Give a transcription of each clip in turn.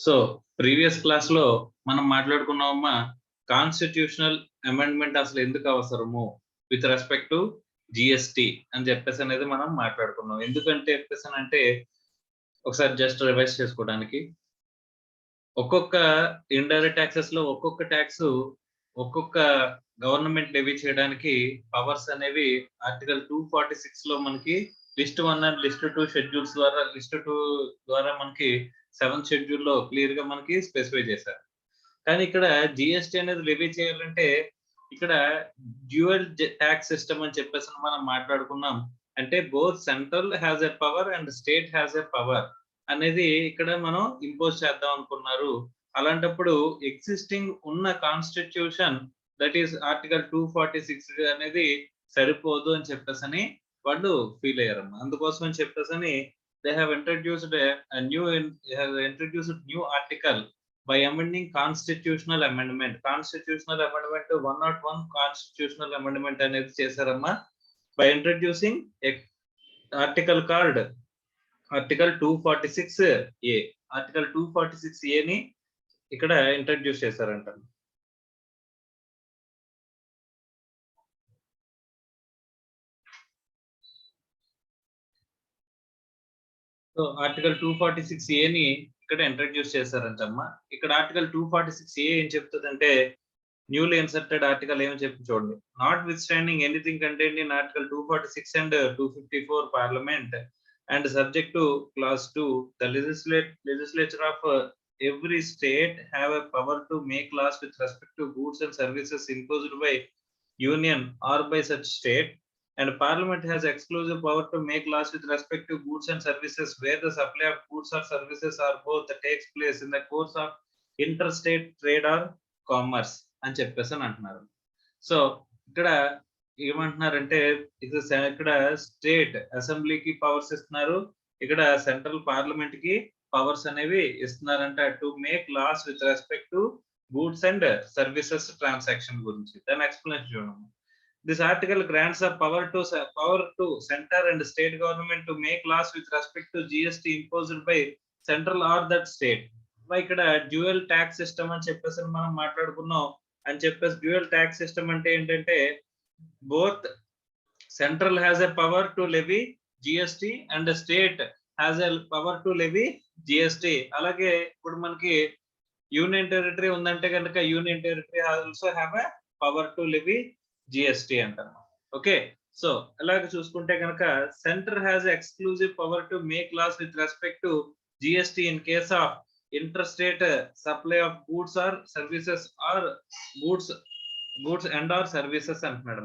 So previous class లో మనం మాట్లాడుకున్నామమ్మా constitutional amendment అసలు ఎందుకు అవసరము విత్ రెస్పెక్ట్ టు జిఎస్టి అని చెప్పేసి అనేది మనం మాట్లాడుకున్నాం. ఎందుకంటే చెప్పేసి అంటే ఒకసారి జస్ట్ రివైజ్ చేసుకోవడానికి ఒక్కొక్క ఇండైరెక్ట్ ట్యాక్సెస్ లో ఒక్కొక్క ట్యాక్స్ ఒక్కొక్క గవర్నమెంట్ లెవీ చేయడానికి పవర్స్ అనేవి ఆర్టికల్ 246 లో మనకి లిస్ట్ 1 అండ్ లిస్ట్ 2 షెడ్యూల్స్ ద్వారా లిస్ట్ 2 ద్వారా మనకి 7th షెడ్యూల్ లో క్లియర్ గా మనకి స్పెసిఫై చేశారు. కానీ ఇక్కడ జిఎస్టి అనేది లెవీ చేయాలంటే ఇక్కడ డ్యూయల్ ట్యాక్స్ సిస్టమ్ అని చెప్పేసి మనం మాట్లాడుకున్నాం. అంటే both central has a power and state has a power అనేది ఇక్కడ మనం ఇంపోజ్ చేద్దాం అనుకున్నారు. అలాంటప్పుడు ఎగ్జిస్టింగ్ ఉన్న కాన్స్టిట్యూషన్ దట్ ఈస్ ఆర్టికల్ 246 అనేది సరిపోదు అని చెప్పేసి వాళ్ళు ఫీల్ అయ్యారమ్మా. అందుకోసం అని చెప్పేసి they have introduced new article by amending constitutional amendment 101 constitutional amendment అనేది చేశారమ్మా. by introducing a article called article 246A article 246A ని ఇక్కడ ఇంట్రడ్యూస్ చేశారంట. సో ఆర్టికల్ 246A ని ఇక్కడ ఇంట్రడ్యూస్ చేశారంటమ్మా. ఇక్కడ ఆర్టికల్ 246A ఏం చెప్తుందంటే న్యూలీ ఇన్సర్టెడ్ ఆర్టికల్ ఏమని చెప్పి చూడండి. Not with standing anything contained in article 246 and 254 parliament and subject to clause 2 the legislature of every state have a power to make laws with respect to goods and services imposed by union or by such state, and parliament has exclusive power to make laws with respect to goods and services where the supply of goods or services or both takes place in the course of interstate trade or commerce అని చెప్పేసి అంటున్నారు. So ఇక్కడ ఏమంటున్నారంటే ఇక్కడ state అసెంబ్లీకి powers ఇస్తున్నారు, ఇక్కడ central parliament కి పవర్స్ అనేవి ఇస్తున్నారంట to make laws with respect to goods and services transaction గురించి. దాని ఎక్స్ప్లెనేషన్ చూడండి. This article grants power to centre and state government to make laws with respect to GST imposed by central or that state. ఇక్కడ dual tax system అని చెప్పేసి మనం మాట్లాడుకున్నాం. అని చెప్పేసి డ్యూయల్ ట్యాక్స్ సిస్టమ్ అంటే ఏంటంటే both central has a power to levy GST and the state has a power to levy GST. అలాగే ఇప్పుడు మనకి యూనియన్ టెరిటరీ ఉందంటే కనుక union territory also have a power to levy GST అంటారు. Okay, so అలాగే చూసుకుంటే కనుక centre has exclusive power to make laws with respect to GST in case of interstate supply of goods or services or goods and or services అంటున్నాడు.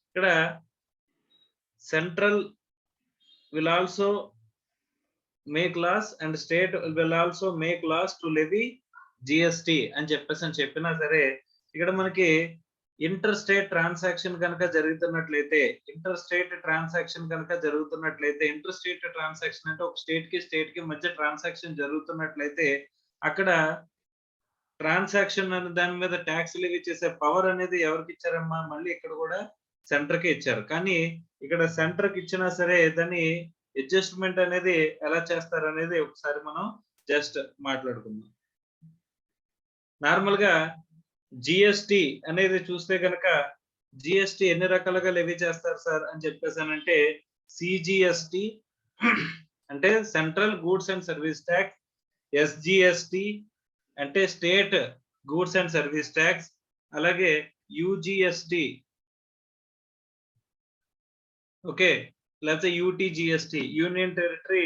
ఇక్కడ central will also make laws and state will also make laws to levy GST అని చెప్పినా సరే ఇక్కడ మనకి inter state transaction కనుక జరుగుతున్నట్లయితే inter state transaction అంటే ఒక స్టేట్ కి మధ్య ట్రాన్సాక్షన్ జరుగుతున్నట్లయితే అక్కడ ట్రాన్సాక్షన్ అనే దాని మీద ట్యాక్స్ లెవీ చేసే పవర్ అనేది ఎవరికి ఇచ్చారమ్మా? మళ్ళీ ఇక్కడ కూడా సెంటర్ కి ఇచ్చారు. కానీ ఇక్కడ సెంటర్ కి ఇచ్చినా సరే దాన్ని అడ్జస్ట్మెంట్ అనేది ఎలా చేస్తారు అనేది ఒకసారి మనం జస్ట్ మాట్లాడుకుందాం. నార్మల్ గా జిఎస్టి అనేది చూస్తే కనుక జిఎస్టి ఎన్ని రకాలుగా లెవీ చేస్తారు సార్ అని చెప్పేసానంటే సిజిఎస్టి అంటే central goods and service tax, SGST అంటే state goods and service tax, అలాగే యూజిఎస్టి ఓకే, లేకపోతే యూటీజిఎస్టి యూనియన్ టెరిటరీ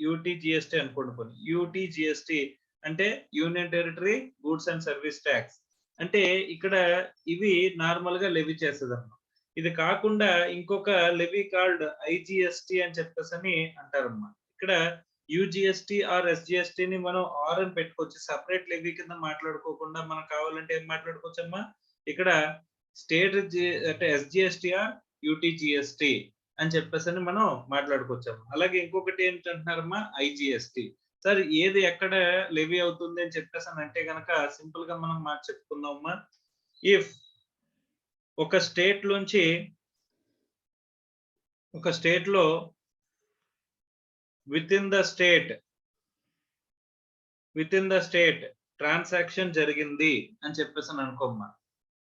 యూటీజిఎస్టి అనుకోండి. యూటీజిఎస్టి అంటే union territory goods and service tax. అంటే ఇక్కడ ఇవి నార్మల్ గా లెవీ చేస్తుందమ్మా. ఇది కాకుండా ఇంకొక లెవీ కాల్డ్ ఐజిఎస్టి అని చెప్పేసి అంటారమ్మా. ఇక్కడ యూజిఎస్టి ఆర్ ఎస్జిఎస్టి ని మనం ఆర్ అని పెట్టుకోవచ్చు, సపరేట్ లెవీ కింద మాట్లాడుకోకుండా మనం కావాలంటే ఏం మాట్లాడుకోవచ్చమ్మా, ఇక్కడ స్టేట్ అంటే ఎస్జిఎస్టి ఆర్ యూటీజిఎస్టి అని చెప్పేసి మనం మాట్లాడుకోవచ్చమ్మా. అలాగే ఇంకొకటి ఏంటంటున్నారమ్మా ఐజిఎస్టి. సార్ ఏది ఎక్కడ లెవీ అవుతుంది అని చెప్పేసి అంటే కనుక సింపుల్ గా మనం చెప్పుకుందామమ్మా. ఇఫ్ ఒక స్టేట్ నుంచి ఒక స్టేట్ లో with in the state transaction జరిగింది అని చెప్పేసి అని అనుకోమ్మా.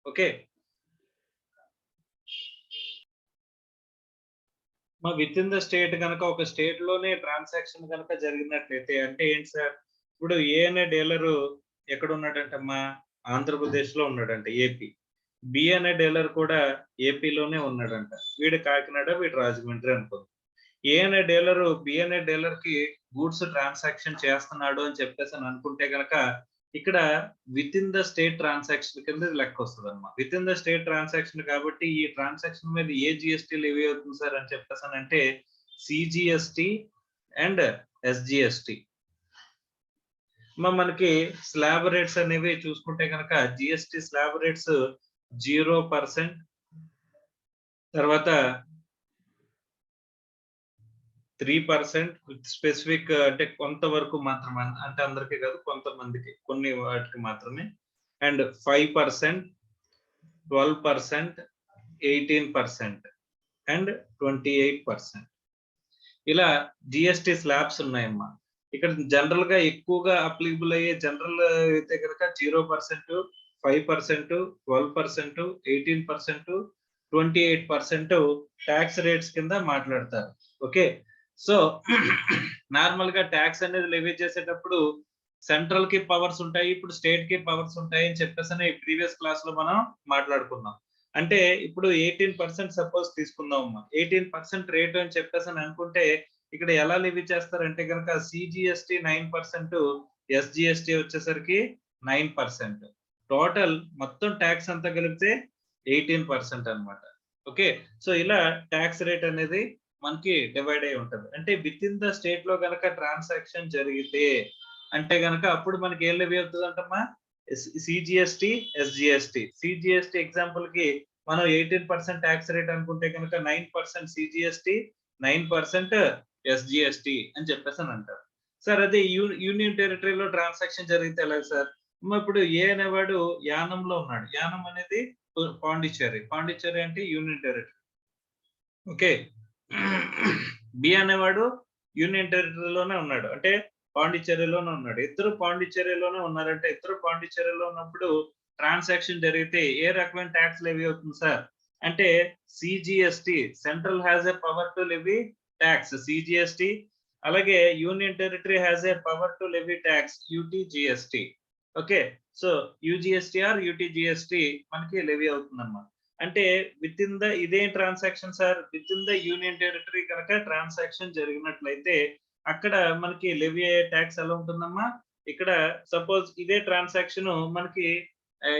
ఓకే, మా విత్ ఇన్ ద స్టేట్ కనుక ఒక స్టేట్ లోనే ట్రాన్సాక్షన్ కనుక జరిగినట్లయితే అంటే ఏంటి సార్? ఇప్పుడు ఏ అనే డీలరు ఎక్కడ ఉన్నాడంటమ్మా? ఆంధ్రప్రదేశ్ లో ఉన్నాడంట, ఏపీ. బి అనే డీలర్ కూడా ఏపీలోనే ఉన్నాడంట. వీడు కాకినాడ, వీడు రాజమండ్రి అనుకో. ఏ అనే డీలరు బి అనే డీలర్ కి గూడ్స్ ట్రాన్సాక్షన్ చేస్తున్నాడు అని చెప్పేసి అని అనుకుంటే గనక ఇక్కడ with in the state transaction కింద లెక్క వస్తుంది అన్నమాట. With in the state transaction కాబట్టి ఈ ట్రాన్సాక్షన్ మీద ఏ జిఎస్టీ లెవీ అవుతుంది సార్ అని చెప్పేసి అంటే సిజిఎస్టి అండ్ ఎస్జిఎస్టి. మనకి స్లాబ్ రేట్స్ అనేవి చూసుకుంటే కనుక జిఎస్టి స్లాబ్ రేట్స్ 0%, తర్వాత 3% విత్ స్పెసిఫిక్ అంటే కొంతవరకు మాత్రమే, అంటే అందరికీ కాదు కొంతమందికి, కొన్ని వాటికి మాత్రమే. And 5%, 12%, 18% and 28%. ఇలా జిఎస్టి స్లాబ్స్ ఉన్నాయమ్మా. ఇక్కడ జనరల్ గా ఎక్కువగా అప్లికబుల్ అయ్యే జనరల్ అయితే కనుక 0%, 5%, 12%, 18%, 28% ట్యాక్స్ రేట్స్ కింద మాట్లాడతారు. ఓకే, సో నార్మల్ గా ట్యాక్స్ అనేది లెవీ చేసేటప్పుడు సెంట్రల్ కి పవర్స్ ఉంటాయి, ఇప్పుడు స్టేట్ కి పవర్స్ ఉంటాయి అని చెప్పేసి ప్రీవియస్ క్లాస్ లో మనం మాట్లాడుకున్నాం. అంటే ఇప్పుడు 18% సపోజ్ తీసుకుందాం అమ్మా. 18% రేట్ అని చెప్పేసి అనుకుంటే ఇక్కడ ఎలా లెవీ చేస్తారంటే కనుక సిజిఎస్టి 9%, ఎస్జిఎస్టి వచ్చేసరికి 9%. టోటల్ మొత్తం ట్యాక్స్ అంతా కలిపితే 18% అన్నమాట. ఓకే, సో ఇలా ట్యాక్స్ రేట్ అనేది మనకి డివైడ్ అయి ఉంటది. అంటే విత్ ఇన్ ద స్టేట్ లో గనక ట్రాన్సాక్షన్ జరిగితే అంటే గనక అప్పుడు మనకి ఏం లెవీ అవుతుంది అంటమ్మా? CGST, SGST. సిజిఎస్టి ఎగ్జాంపుల్ కి మనం 18% ట్యాక్స్ రేట్ అనుకుంటే కనుక 9% సిజిఎస్టి, 9% ఎస్జిఎస్టి అని చెప్పేసి అని అంటారు. సార్ అదే యూనియన్ టెరిటరీలో ట్రాన్సాక్షన్ జరిగితే ఎలా సార్? ఇప్పుడు ఏ అనేవాడు యానంలో ఉన్నాడు. యానం అనేది పాండిచ్చేరి అంటే యూనియన్ టెరిటరీ. ఓకే, బి అనేవాడు యూనియన్ టెరిటరీలోనే ఉన్నాడు, అంటే పాండిచ్చేరిలోనే ఉన్నాడు. ఇద్దరు పాండిచ్చేరిలోనే ఉన్నారంటే ఇద్దరు పాండిచ్చేరిలో ఉన్నప్పుడు ట్రాన్సాక్షన్ జరిగితే ఏ రకమైన ట్యాక్స్ లెవీ అవుతుంది సార్ అంటే CGST, central has a power to levy tax CGST, అలాగే union territory has a power to levy tax UTGST. Okay, so UGST or UTGST మనకి లెవీ అవుతుంది అన్నమాట. అంటే విత్ ఇన్ ద ఇదే transaction sir, within the union territory కనుక transaction జరిగినట్లయితే అక్కడ మనకి లెవీ అయ్యే ట్యాక్స్ ఎలా ఉంటుందమ్మా? ఇక్కడ సపోజ్ ఇదే ట్రాన్సాక్షన్ మనకి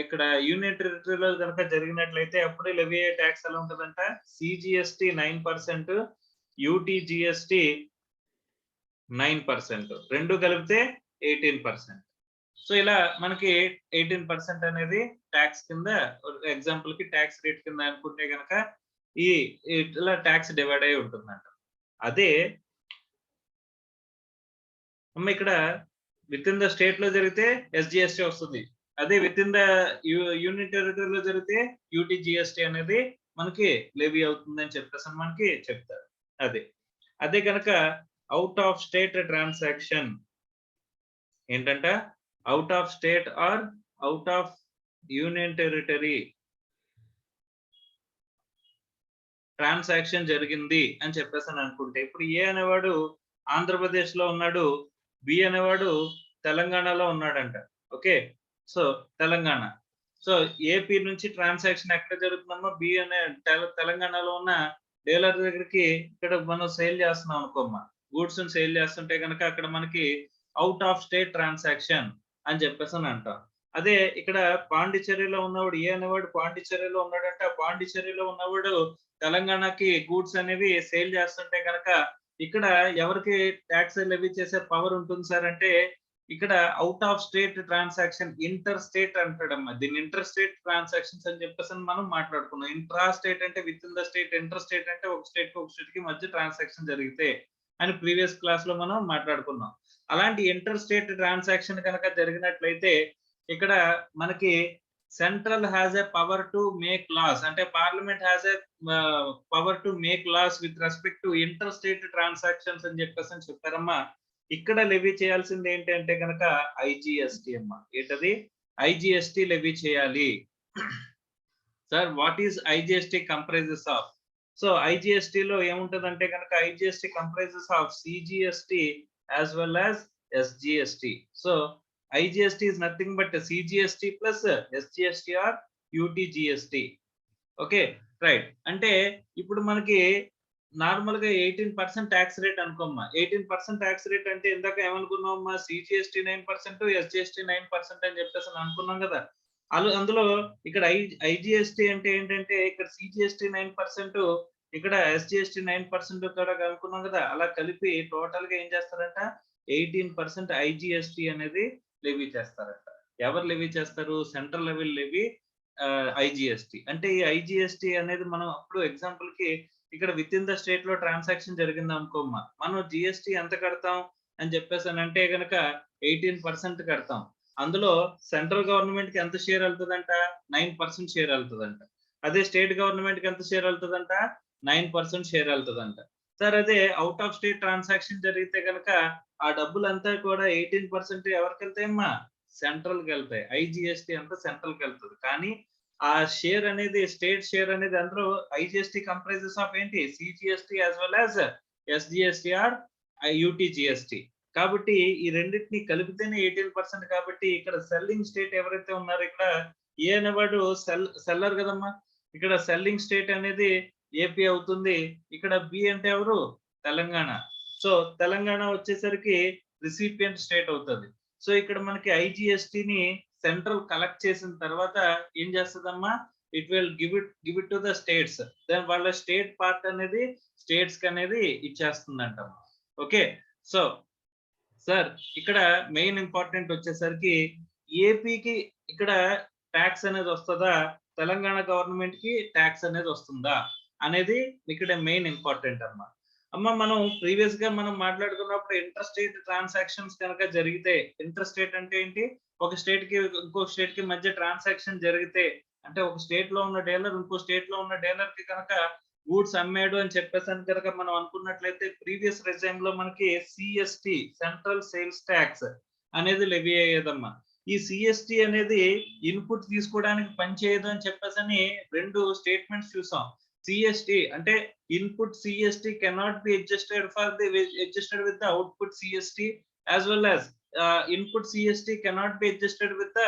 ఇక్కడ యూనియన్ టెరిటరీలో కనుక జరిగినట్లయితే అప్పుడే లెవీ అయ్యే ట్యాక్స్ ఎలా ఉంటుందంట? సిజిఎస్టి 9%, యూటీజిఎస్టి 9%, రెండు కలిపితే 18%. సో ఇలా మనకి 18% అనేది ట్యాక్స్ కింద, ఎగ్జాంపుల్ కి ట్యాక్స్ రేట్ కింద అనుకుంటే గనక ఈ ఇట్లా ట్యాక్స్ డివైడ్ అయి ఉంటుందంట. అదే ఇక్కడ విత్ ఇన్ ద స్టేట్ లో జరిగితే ఎస్జిఎస్టి వస్తుంది. అదే విత్ ఇన్ ద యూనియన్ టెరిటరీలో జరిగితే యూటీజిఎస్టి అనేది మనకి లెవీ అవుతుంది అని చెప్పేసి మనకి చెప్తారు. అదే కనుక అవుట్ ఆఫ్ స్టేట్ ట్రాన్సాక్షన్ ఏంటంట? Out of state or out of union territory transaction జరిగింది అని చెప్పేసి అనుకుంటే ఇప్పుడు ఏ అనేవాడు ఆంధ్రప్రదేశ్ లో ఉన్నాడు, బి అనేవాడు తెలంగాణలో ఉన్నాడంట. Okay, so Telangana, so AP నుంచి ట్రాన్సాక్షన్ ఎక్కడ జరుగుతుందమ్మా? బి అనే తెలంగాణలో ఉన్న డీలర్ దగ్గరికి ఇక్కడ మనం సేల్ చేస్తున్నాం అనుకోమ్మా, గూడ్స్ సేల్ చేస్తుంటే కనుక అక్కడ మనకి అవుట్ ఆఫ్ స్టేట్ ట్రాన్సాక్షన్ అని చెప్పేసి అని అంటాం. అదే ఇక్కడ పాండిచ్చేరిలో ఉన్నవాడు ఏ అనేవాడు పాండిచ్చేరిలో ఉన్నాడంటే ఆ పాండిచ్చేరిలో ఉన్నవాడు తెలంగాణకి గూడ్స్ అనేవి సేల్ చేస్తుంటే కనుక ఇక్కడ ఎవరికి ట్యాక్స్ లెవీ చేసే పవర్ ఉంటుంది సార్ అంటే ఇక్కడ out of state transaction inter state అంటాడమ్మా. దీన్ని ఇంటర్ స్టేట్ ట్రాన్సాక్షన్స్ అని చెప్పేసి మనం మాట్లాడుకున్నాం. ఇంట్రా స్టేట్ అంటే within the state, inter state అంటే ఒక స్టేట్ కి ఒక స్టేట్ కి మధ్య ట్రాన్సాక్షన్ జరిగితే అని ప్రీవియస్ క్లాస్ లో మనం మాట్లాడుకున్నాం. అలాంటి ఇంటర్ స్టేట్ ట్రాన్సాక్షన్ కనుక జరిగినట్లయితే ఇక్కడ మనకి central has a power to make laws, అంటే parliament has a power to make laws with respect to inter state transactions అని చెప్పేసి చెప్పారమ్మా. ఇక్కడ లెవీ చేయాల్సింది ఏంటంటే కనుక ఐజిఎస్టి అమ్మా. ఏంటది? ఐజిఎస్టి లెవీ చేయాలి. Sir what is IGST comprises of? So IGST లో ఏముంటదంటే కనుక IGST comprises of CGST as well as SGST. So IGST is nothing but CGST plus SGST or UTGST. Okay right. అంటే ఇప్పుడు మనకి normal గా 18% tax rate అనుకోమ్మా. 18% tax rate అంటే ఇందాక ఏమనుకున్నామమ్మా? CGST 9%, SGST 9% అని చెప్పేసి అనుకున్నాం కదా. అందులో ఇక్కడ IGST అంటే ఏంటంటే ఇక్కడ CGST 9%, ఇక్కడ SGST 9% కూడా అనుకున్నాం కదా. అలా కలిపి టోటల్ గా ఏం చేస్తారంట? 18% IGST అనేది లెవీ చేస్తారట. ఎవరు లెవీ చేస్తారు? Central level levy IGST. అంటే ఈ ఐజిఎస్టి అనేది మనం అప్పుడు ఎగ్జాంపుల్ కి ఇక్కడ విత్ ఇన్ ద స్టేట్ లో ట్రాన్సాక్షన్ జరిగింది అనుకోమ్మా, మనం జిఎస్టి ఎంత కడతాం అని చెప్పేసి అంటే గనక 18% కడతాం. అందులో సెంట్రల్ గవర్నమెంట్ కి ఎంత షేర్ వెళ్తుందంట? 9% షేర్ వెళ్తుందంట. అదే స్టేట్ గవర్నమెంట్ కి ఎంత షేర్ వెళ్తుందంట? 9% షేర్ వెళ్తుందంట. సార్ అదే అవుట్ ఆఫ్ స్టేట్ ట్రాన్సాక్షన్ జరిగితే కనుక ఆ డబ్బులంతా కూడా 18% ఎవరికి వెళ్తాయమ్మా? సెంట్రల్ కి వెళ్తాయి. ఐజిఎస్టి అంతా సెంట్రల్ కి వెళ్తుంది. కానీ ఆ షేర్ అనేది స్టేట్ షేర్ అనేది అందరూ ఐజిఎస్టి కంప్రైజెస్ ఆఫ్ ఏంటి? CGST as well as SGST or UTGST. కాబట్టి ఈ రెండింటిని కలిపితేనే 18%. కాబట్టి ఇక్కడ సెల్లింగ్ స్టేట్ ఎవరైతే ఉన్నారో ఇక్కడ ఏ అనేవాడు సెల్లర్ కదమ్మా. ఇక్కడ సెల్లింగ్ స్టేట్ అనేది ఏపీ అవుతుంది. ఇక్కడ బి అంటే ఎవరు? తెలంగాణ. సో తెలంగాణ వచ్చేసరికి రిసిపియంట్ స్టేట్ అవుతుంది. సో ఇక్కడ మనకి ఐజిఎస్టిని సెంట్రల్ కలెక్ట్ చేసిన తర్వాత ఏం చేస్తుందమ్మా? It will give it to the states. Then వాళ్ళ స్టేట్ పార్ట్ అనేది స్టేట్స్ కి అనేది ఇచ్చేస్తుందంట. ఓకే. సో సార్ ఇక్కడ మెయిన్ ఇంపార్టెంట్ వచ్చేసరికి ఏపీకి ఇక్కడ ట్యాక్స్ అనేది వస్తుందా, తెలంగాణ గవర్నమెంట్ కి ట్యాక్స్ అనేది వస్తుందా అనేది ఇక్కడ మెయిన్ ఇంపార్టెంట్ అమ్మా. మనం ప్రీవియస్ గా మనం మాట్లాడుకున్నప్పుడు ఇంటర్ స్టేట్ ట్రాన్సాక్షన్స్ కనుక జరిగితే, ఇంటర్ స్టేట్ అంటే ఏంటి? ఒక స్టేట్ కి ఇంకో స్టేట్ కి మధ్య ట్రాన్సాక్షన్ జరిగితే, అంటే ఒక స్టేట్ లో ఉన్న డీలర్ ఇంకో స్టేట్ లో ఉన్న డీలర్ కి కనుక గూడ్స్ అమ్మాడు అని చెప్పేసి కనుక మనం అనుకున్నట్లయితే ప్రీవియస్ రెజైమ్ లో మనకి సిఎస్టి సెంట్రల్ సేల్స్ ట్యాక్స్ అనేది లెవీ అయ్యేదమ్మా. ఈ సిఎస్టి అనేది ఇన్పుట్ తీసుకోవడానికి పనిచేయదు అని చెప్పేసి రెండు స్టేట్మెంట్స్ చూసాం. సిఎస్టి అంటే input CST cannot be adjusted with the output CST as well as input CST cannot be adjusted with the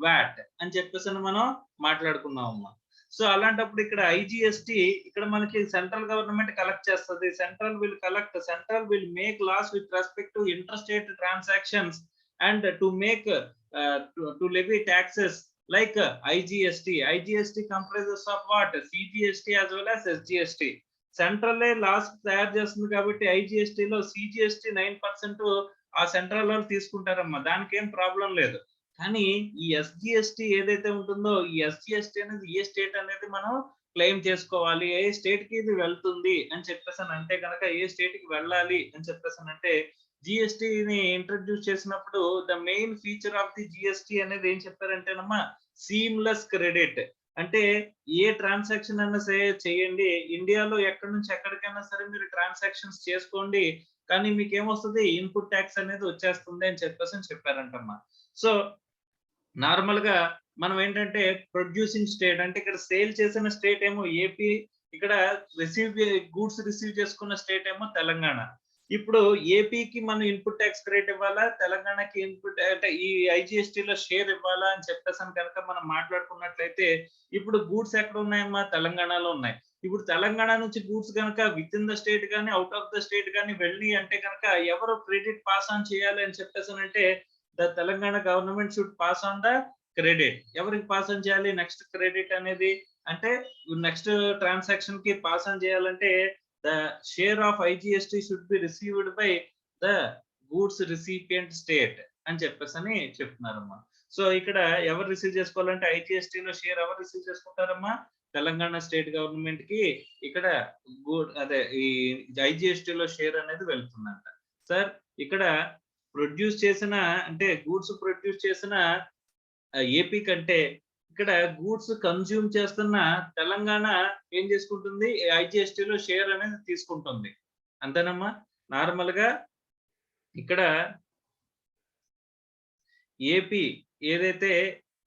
VAT అని చెప్పేసి మనం మాట్లాడుకున్నాం అమ్మా. సో అలాంటప్పుడు ఇక్కడ ఐజిఎస్టి ఇక్కడ మనకి సెంట్రల్ గవర్నమెంట్ కలెక్ట్ చేస్తుంది. Central will make laws with respect to inter state transactions and to make to levy taxes like IGST. IGST comprises of what? CGST as well as SGST. Central laws తయారు చేస్తుంది కాబట్టి IGST లో CGST 9% ఆ central వాళ్ళు తీసుకుంటారమ్మా. దానికి ఏం problem లేదు. కానీ ఈ ఎస్జిఎస్టి ఏదైతే ఉంటుందో ఈ ఎస్జిఎస్టి అనేది ఏ స్టేట్ అనేది మనం క్లెయిమ్ చేసుకోవాలి, ఏ స్టేట్ కి ఇది వెళ్తుంది అని చెప్పేసి అంటే కనుక ఏ స్టేట్ కి వెళ్ళాలి అని చెప్పేసి అంటే జిఎస్టిని ఇంట్రడ్యూస్ చేసినప్పుడు the main feature of the GST అనేది ఏం చెప్పారంటేనమ్మా, సీమ్లెస్ క్రెడిట్. అంటే ఏ ట్రాన్సాక్షన్ అయినా సరే చేయండి, ఇండియాలో ఎక్కడి నుంచి ఎక్కడికైనా సరే మీరు ట్రాన్సాక్షన్స్ చేసుకోండి, కానీ మీకు ఏమొస్తుంది? ఇన్పుట్ ట్యాక్స్ అనేది వచ్చేస్తుంది అని చెప్పేసి చెప్పారంటమ్మా. సో నార్మల్ గా మనం ఏంటంటే ప్రొడ్యూసింగ్ స్టేట్ అంటే ఇక్కడ సేల్ చేసిన స్టేట్ ఏమో ఏపీ, ఇక్కడ గూడ్స్ రిసీవ్ చేసుకున్న స్టేట్ ఏమో తెలంగాణ. ఇప్పుడు ఏపీకి మనం ఇన్పుట్ ట్యాక్స్ క్రెడిట్ ఇవ్వాలా, తెలంగాణకి ఇన్పుట్ అంటే ఈ ఐజిఎస్టి లో షేర్ ఇవ్వాలా అని చెప్పేసి కనుక మనం మాట్లాడుకున్నట్లయితే ఇప్పుడు గూడ్స్ ఎక్కడ ఉన్నాయమ్మా? తెలంగాణలో ఉన్నాయి. ఇప్పుడు తెలంగాణ నుంచి గూడ్స్ కనుక విత్ ఇన్ ద స్టేట్ కానీ అవుట్ ఆఫ్ ద స్టేట్ కానీ వెళ్ళి అంటే కనుక ఎవరు క్రెడిట్ పాస్ ఆన్ చేయాలి అని చెప్పేసి అంటే the Telangana government should pass on the credit. ఎవరికి పాస్ ఆన్ చేయాలి నెక్స్ట్ క్రెడిట్ అనేది? అంటే నెక్స్ట్ ట్రాన్సాక్షన్ కి పాస్ ఆన్ చేయాలంటే the share of IGST should be received by the goods recipient state అని చెప్పేసి చెప్తున్నారమ్మా. సో ఇక్కడ ఎవరు రిసీవ్ చేసుకోవాలంటే ఐజిఎస్టి లో షేర్ ఎవరు రిసీవ్ చేసుకుంటారమ్మా? తెలంగాణ స్టేట్ గవర్నమెంట్ కి ఇక్కడ ఈ ఐజిఎస్టి లో షేర్ అనేది వెళ్తుందంట. సార్ ఇక్కడ ప్రొడ్యూస్ చేసిన అంటే గూడ్స్ ప్రొడ్యూస్ చేసిన ఏపీ కంటే ఇక్కడ గూడ్స్ కన్జ్యూమ్ చేస్తున్న తెలంగాణ ఏం చేసుకుంటుంది, ఐజిఎస్టీలో షేర్ అనేది తీసుకుంటుంది. అంతేనమ్మా. నార్మల్ గా ఇక్కడ ఏపీ ఏదైతే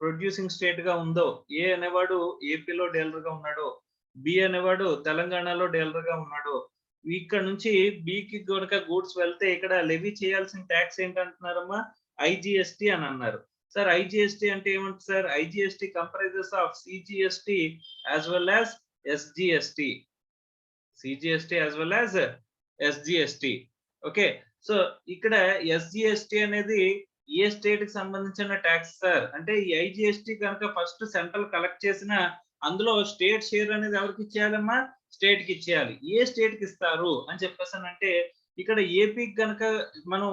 ప్రొడ్యూసింగ్ స్టేట్ గా ఉందో, ఏ అనేవాడు ఏపీలో డీలర్ గా ఉన్నాడో, బి అనేవాడు తెలంగాణలో డీలర్ గా ఉన్నాడో, ఇక్కడ నుంచి బికి గనుక గూడ్స్ వెళ్తే ఇక్కడ లెవీ చేయాల్సిన ట్యాక్స్ ఏంటంటున్నారమ్మా, ఐజిఎస్టీ అని అన్నారు. సార్ ఐజిఎస్టీ అంటే ఏమంటారు sir? IGST comprises of CGST as well as SGST. CGST as well as SGST. Okay. So ఇక్కడ ఎస్జిఎస్టీ అనేది ఏ స్టేట్ కి సంబంధించిన ట్యాక్స్ సార్? అంటే ఈ ఐజిఎస్టీ కనుక ఫస్ట్ సెంట్రల్ కలెక్ట్ చేసిన అందులో స్టేట్ షేర్ అనేది ఎవరికి ఇచ్చేయాలమ్మా? స్టేట్ కి ఇచ్చేయాలి. ఏ స్టేట్ కి ఇస్తారు అని చెప్పేసానంటే ఇక్కడ ఏపీకి కనుక మనం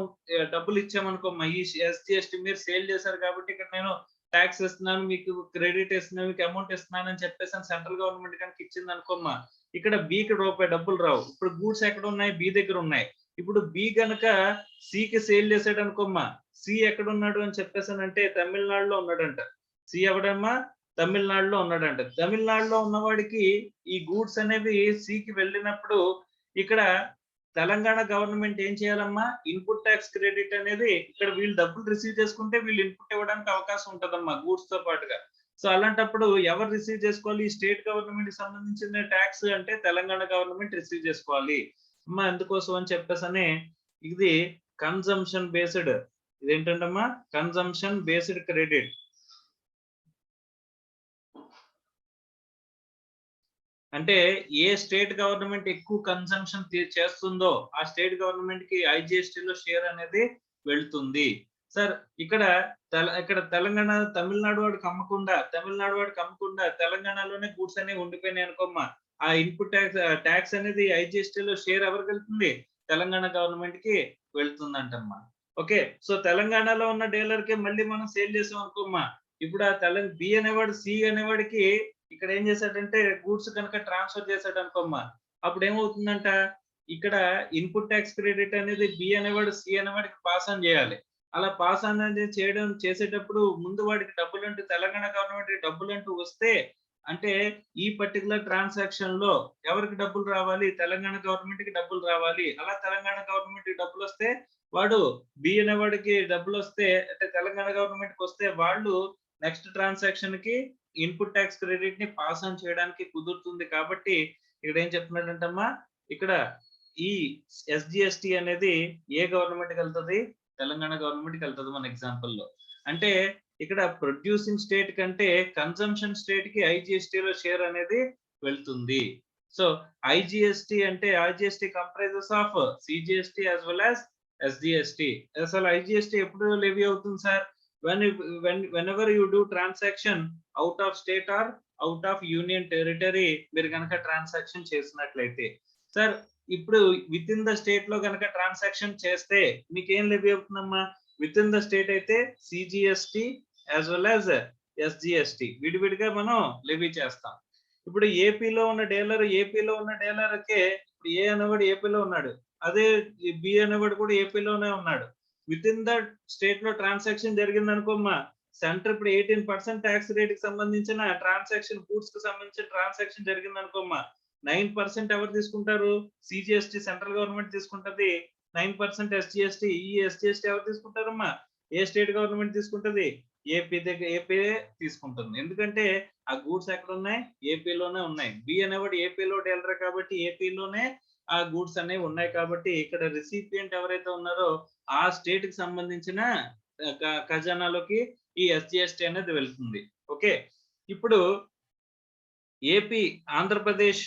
డబ్బులు ఇచ్చామనుకోమ్మా, ఈ ఎస్జిఎస్టీ మీరు సేల్ చేశారు కాబట్టి ఇక్కడ నేను ట్యాక్స్ ఇస్తున్నాను, మీకు క్రెడిట్ ఇస్తున్నాను, మీకు అమౌంట్ ఇస్తున్నాను అని చెప్పేసి సెంట్రల్ గవర్నమెంట్ కనుక ఇచ్చింది అనుకోమ్మా, ఇక్కడ బికి రూపాయి డబ్బులు రావు. ఇప్పుడు గూడ్స్ ఎక్కడ ఉన్నాయి? బి దగ్గర ఉన్నాయి. ఇప్పుడు బి గనక సికి సేల్ చేసాడు అనుకోమ్మా, సి ఎక్కడ ఉన్నాడు అని చెప్పేసానంటే తమిళనాడులో ఉన్నాడంట. సి ఎవడమ్మా? తమిళనాడులో ఉన్నాడంట. తమిళనాడులో ఉన్నవాడికి ఈ గూడ్స్ అనేవి సికి వెళ్ళినప్పుడు ఇక్కడ తెలంగాణ గవర్నమెంట్ ఏం చేయాలమ్మా? ఇన్పుట్ ట్యాక్స్ క్రెడిట్ అనేది ఇక్కడ వీళ్ళు డబ్బులు రిసీవ్ చేసుకుంటే వీళ్ళు ఇన్పుట్ ఇవ్వడానికి అవకాశం ఉంటదమ్మా గూడ్స్ తో పాటుగా. సో అలాంటప్పుడు ఎవరు రిసీవ్ చేసుకోవాలి? ఈ స్టేట్ గవర్నమెంట్ కి సంబంధించిన ట్యాక్స్ అంటే తెలంగాణ గవర్నమెంట్ రిసీవ్ చేసుకోవాలి అమ్మా. ఎందుకోసం అని చెప్పేసనే ఇది కన్జంప్షన్ బేస్డ్, ఇదేంటంటమ్మా? Consumption based credit. అంటే ఏ స్టేట్ గవర్నమెంట్ ఎక్కువ కన్సంప్షన్ చేస్తుందో ఆ స్టేట్ గవర్నమెంట్ కి ఐజిఎస్టీలో షేర్ అనేది వెళ్తుంది. సార్ ఇక్కడ తెలంగాణ తమిళనాడు వాడికి అమ్మకుండా తెలంగాణలోనే గూడ్స్ అనేవి ఉండిపోయినాయి అనుకోమ్మా, ఆ ఇన్పుట్ ట్యాక్స్ అనేది ఐజిఎస్టీలో షేర్ ఎవరికి వెళ్తుంది? తెలంగాణ గవర్నమెంట్ కి వెళ్తుందంటమ్మా. ఓకే. సో తెలంగాణలో ఉన్న డీలర్ కి మళ్ళీ మనం సేల్ చేసాం అనుకోమ్మా, ఇప్పుడు ఆ బి అనేవాడు సి అనేవాడికి ఇక్కడ ఏం చేశాడంటే గూడ్స్ కనుక ట్రాన్స్ఫర్ చేశాడు అనుకోమ్మా, అప్పుడు ఏమవుతుందంట, ఇక్కడ ఇన్పుట్ ట్యాక్స్ క్రెడిట్ అనేది బి అనేవాడు సి అనేవాడికి పాస్ ఆన్ చేయాలి. అలా పాస్ ఆన్ అనేది చేసేటప్పుడు ముందు వాడికి డబ్బులు అంటూ తెలంగాణ గవర్నమెంట్ డబ్బులు అంటూ వస్తే అంటే ఈ పర్టికులర్ ట్రాన్సాక్షన్ లో ఎవరికి డబ్బులు రావాలి? తెలంగాణ గవర్నమెంట్ కి డబ్బులు రావాలి. అలా తెలంగాణ గవర్నమెంట్ కి డబ్బులు వస్తే వాడు బి అనేవాడికి డబ్బులు వస్తే అంటే తెలంగాణ గవర్నమెంట్ కి వస్తే వాళ్ళు నెక్స్ట్ ట్రాన్సాక్షన్ కి ఇన్పుట్ ట్యాక్స్ క్రెడిట్ ని పాస్ ఆన్ చేయడానికి కుదురుతుంది. కాబట్టి ఇక్కడ ఏం చెప్తున్నాడంటమ్మా, ఇక్కడ ఈ ఎస్జిఎస్టి అనేది ఏ గవర్నమెంట్ కి వెళ్తుంది? తెలంగాణ గవర్నమెంట్ కి వెళ్తుంది మన ఎగ్జాంపుల్ లో. అంటే ఇక్కడ ప్రొడ్యూసింగ్ స్టేట్ కంటే కన్సంప్షన్ స్టేట్ కి ఐజిఎస్టీలో షేర్ అనేది వెళ్తుంది. సో ఐజిఎస్టి అంటే IGST comprises of CGST as well as SGST. అసలు ఐజిఎస్టి ఎప్పుడు లెవీ అవుతుంది sir? whenever you do transaction out of state or out of union territory మీరు కనుక ట్రాన్సాక్షన్ చేసినట్లయితే. సార్ ఇప్పుడు విత్ ఇన్ ద స్టేట్ లో కనుక ట్రాన్సాక్షన్ చేస్తే మీకు ఏం లెవీ అవుతుందమ్మా? విత్ ఇన్ ద స్టేట్ అయితే CGST as well as SGST విడివిడిగా మనం లెవీ చేస్తాం. ఇప్పుడు ఏపీలో ఉన్న డీలర్కే ఇప్పుడు ఏ అనేవాడు ఏపీలో ఉన్నాడు, అదే బి అనేవాడు కూడా ఏపీలోనే ఉన్నాడు. విత్ ఇన్ ద స్టేట్ లో ట్రాన్సాక్షన్ జరిగింది అనుకోమ్మా, సెంటర్ ఇప్పుడు 18% ట్యాక్స్ రేట్ కి సంబంధించిన ట్రాన్సాక్షన్ గూడ్స్ కి సంబంధించిన ట్రాన్సాక్షన్ జరిగింది అనుకోమ్మా, 9% ఎవరు తీసుకుంటారు? సిజిఎస్టి సెంట్రల్ గవర్నమెంట్ తీసుకుంటది. 9% ఎస్జిఎస్టి, ఈ ఎస్జిఎస్టి ఎవరు తీసుకుంటారమ్మా? ఏ స్టేట్ గవర్నమెంట్ తీసుకుంటది? ఏపీ తీసుకుంటుంది. ఎందుకంటే ఆ గూడ్స్ ఎక్కడ ఉన్నాయి? ఏపీలోనే ఉన్నాయి. బి అనేవాడు ఏపీలో డీలర్ కాబట్టి ఏపీలోనే ఆ గూడ్స్ అనేవి ఉన్నాయి కాబట్టి ఇక్కడ రిసిపియంట్ ఎవరైతే ఉన్నారో ఆ స్టేట్ కి సంబంధించిన ఖజానాలోకి ఈ ఎస్జిఎస్టి అనేది వెళ్తుంది. ఓకే. ఇప్పుడు AP Andhra Pradesh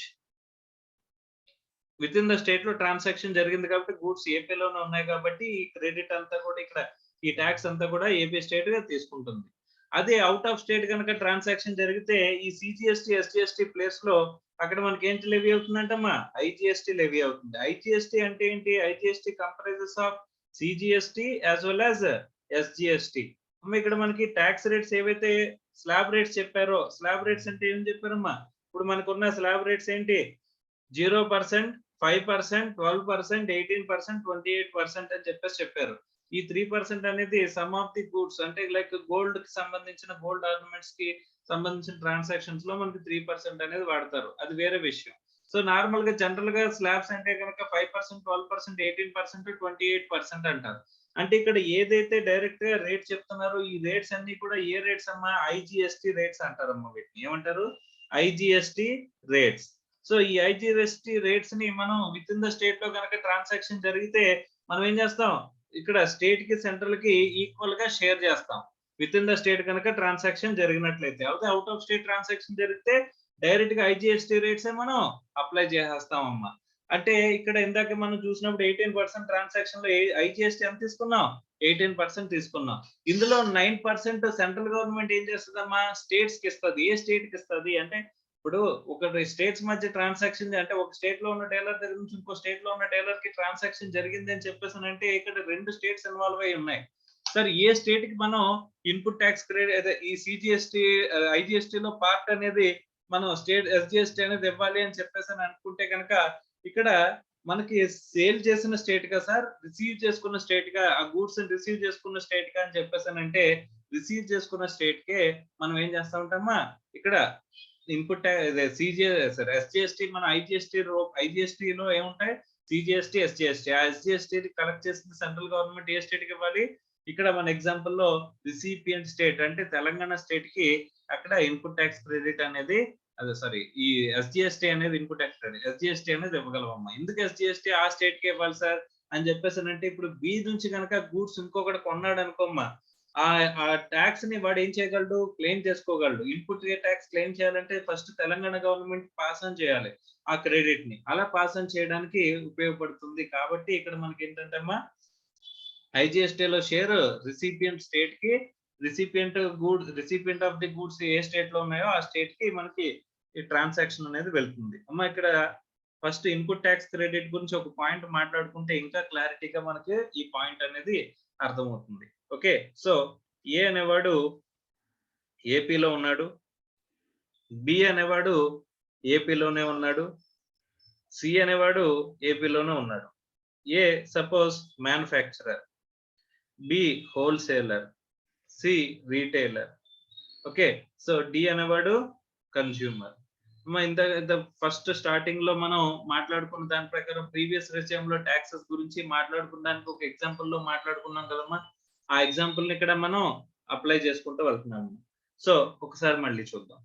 with in the state లో ట్రాన్సాక్షన్ జరిగింది కాబట్టి గూడ్స్ ఏపీలోనే ఉన్నాయి కాబట్టి ఈ క్రెడిట్ అంతా కూడా ఇక్కడ ఈ ట్యాక్స్ అంతా కూడా ఏపీ స్టేట్ గా తీసుకుంటుంది. అదే అవుట్ ఆఫ్ స్టేట్ కనుక ట్రాన్సాక్షన్ జరిగితే ఈ సిజిఎస్టి ఎస్జిఎస్టి ప్లేస్ లో అక్కడ మనకి ఏంటి లెవీ అవుతుందంటమ్మా? ఐజిఎస్టి లెవీ అవుతుంది. ఐజిఎస్టి అంటే ఏంటి? IGST comprises of CGST as well as SGST. ఇక్కడ మనకి ట్యాక్స్ రేట్స్ ఏవైతే స్లాబ్ రేట్స్ చెప్పారో, స్లాబ్ రేట్స్ అంటే ఏం చెప్పారమ్మా? ఇప్పుడు మనకున్న స్లాబ్ రేట్స్ ఏంటి? 0%, 5%, 12%, 18%, 28% అని చెప్పారు. ఈ 3% అనేది సమ్ ఆఫ్ ది గూడ్స్ అంటే లైక్ గోల్డ్ కి సంబంధించిన గోల్డ్ ఆర్నమెంట్స్ కి సంబంధించిన ట్రాన్సాక్షన్స్ లో మనకి 3% అనేది వాడతారు. అది వేరే విషయం. సో నార్మల్ గా జనరల్ గా స్లాబ్స్ అంటే కనుక 5%, 12%, 18%, 28% అంటారు. అంటే ఇక్కడ ఏదైతే డైరెక్ట్ గా రేట్ చెప్తున్నారో ఈ రేట్స్ అన్ని కూడా ఏ రేట్స్ అమ్మా? ఐజీఎస్టీ రేట్స్ అంటారమ్మా వీటిని. ఏమంటారు? IGST rates. సో ఈ ఐజీఎస్టీ రేట్స్ ని మనం విత్ ఇన్ ద స్టేట్ లో కనుక ట్రాన్సాక్షన్ జరిగితే మనం ఏం చేస్తాం? ఇక్కడ స్టేట్ కి సెంట్రల్ కి ఈక్వల్ గా షేర్ చేస్తాం. విత్ ఇన్ ద స్టేట్ కనుక ట్రాన్సాక్షన్ జరిగినట్లయితే. అయితే అవుట్ ఆఫ్ స్టేట్ ట్రాన్సాక్షన్ జరిగితే డైరెక్ట్ గా ఐజీఎస్టీ రేట్స్ మనం అప్లై చేసేస్తాం అమ్మా. అంటే ఇక్కడ ఇందాక మనం చూసినప్పుడు 18% ట్రాన్సాక్షన్ లో ఐజీఎస్టీ ఎంత తీసుకున్నాం? 18% తీసుకున్నాం. ఇందులో 9% సెంట్రల్ గవర్నమెంట్ ఏం చేస్తుందమ్మా? స్టేట్స్ కి ఇస్తుంది. ఏ స్టేట్ కి ఇస్తుంది అంటే ఇప్పుడు ఒకటి స్టేట్స్ మధ్య ట్రాన్సాక్షన్ అంటే ఒక స్టేట్ లో ఉన్న డీలర్ దగ్గర నుంచి ఇంకో స్టేట్ లో ఉన్న డీలర్ కి ట్రాన్సాక్షన్ జరిగింది అని చెప్పేసానంటే ఇక్కడ 2 స్టేట్స్ ఇన్వాల్వ్ అయి ఉన్నాయి. సార్ ఏ స్టేట్ కి మనం ఇన్పుట్ ట్యాక్స్ క్రెడిట్ అదే ఈ సిజిఎస్టీ ఐజిఎస్టీ లో పార్ట్ అనేది మనం స్టేట్ ఎస్జిఎస్టీ అనేది ఇవ్వాలి అని చెప్పేసి అనుకుంటే కనుక ఇక్కడ మనకి సేల్ చేసిన స్టేట్ గా సార్, రిసీవ్ చేసుకున్న స్టేట్ గా, ఆ గూడ్స్ రిసీవ్ చేసుకున్న స్టేట్ గా అని చెప్పేసానంటే రిసీవ్ చేసుకున్న స్టేట్ కే మనం ఏం చేస్తా ఉంటామా? ఇక్కడ ఇన్పుట్ సార్ ఎస్జిఎస్టీ మన ఐజిఎస్టీ లో ఏముంటాయి? CGST, SGST. ఆ ఎస్జిఎస్టీ కలెక్ట్ చేసిన సెంట్రల్ గవర్నమెంట్ ఏ స్టేట్ కి ఇవ్వాలి? ఇక్కడ మన ఎగ్జాంపుల్ లో రిసిపియంట్ స్టేట్ అంటే తెలంగాణ స్టేట్ కి అక్కడ ఇన్పుట్ ట్యాక్స్ క్రెడిట్ అనేది అదే సారీ ఈ ఎస్జిఎస్టీ అనేది ఇన్పుట్ ట్యాక్స్ క్రెడిట్ ఎస్జిఎస్టీ అనేది ఇవ్వగలమమ్మా. ఎందుకు ఎస్జిఎస్టీ ఆ స్టేట్ కి ఇవ్వాలి సార్ అని చెప్పేసానంటే ఇప్పుడు బి నుంచి కనుక గూడ్స్ ఇంకొకటి కొన్నాడు అనుకోమ్మా, ఆ ట్యాక్స్ ని వాడు ఏం చేయగలడు? క్లెయిమ్ చేసుకోగలడు. ఇన్పుట్ ట్యాక్స్ క్లెయిమ్ చేయాలంటే first Telangana government pass on చేయాలి ఆ క్రెడిట్ ని. అలా పాస్ ఆన్ చేయడానికి ఉపయోగపడుతుంది. కాబట్టి ఇక్కడ మనకి ఏంటంటే అమ్మా ఐజిఎస్టీ లో షేర్ రిసిపియంట్ స్టేట్ కి, recipient of the goods A state లో ఉన్నాయో ఆ స్టేట్ కి మనకి ఈ ట్రాన్సాక్షన్ అనేది వెళ్తుంది. అమ్మా ఇక్కడ ఫస్ట్ ఇన్పుట్ ట్యాక్స్ క్రెడిట్ గురించి ఒక పాయింట్ మాట్లాడుకుంటే ఇంకా క్లారిటీగా మనకి ఈ పాయింట్ అనేది అర్థమవుతుంది. ఓకే, సో ఏ అనేవాడు ఏపీలో ఉన్నాడు, బి అనేవాడు ఏపీలోనే ఉన్నాడు, సి అనేవాడు ఏపీలోనే ఉన్నాడు. A suppose manufacturer, B wholesaler, C retailer. Okay, so D అనేవాడు కన్స్యూమర్. ఇంత ఫస్ట్ స్టార్టింగ్ లో మనం మాట్లాడుకున్న దాని ప్రకారం ప్రీవియస్ విషయంలో ట్యాక్సెస్ గురించి మాట్లాడుకున్న దానికి ఒక ఎగ్జాంపుల్ లో మాట్లాడుకున్నాం కదమ్మా. ఆ ఎగ్జాంపుల్ ని ఇక్కడ మనం అప్లై చేసుకుంటూ వెళ్తున్నాము. సో ఒకసారి మళ్ళీ చూద్దాం.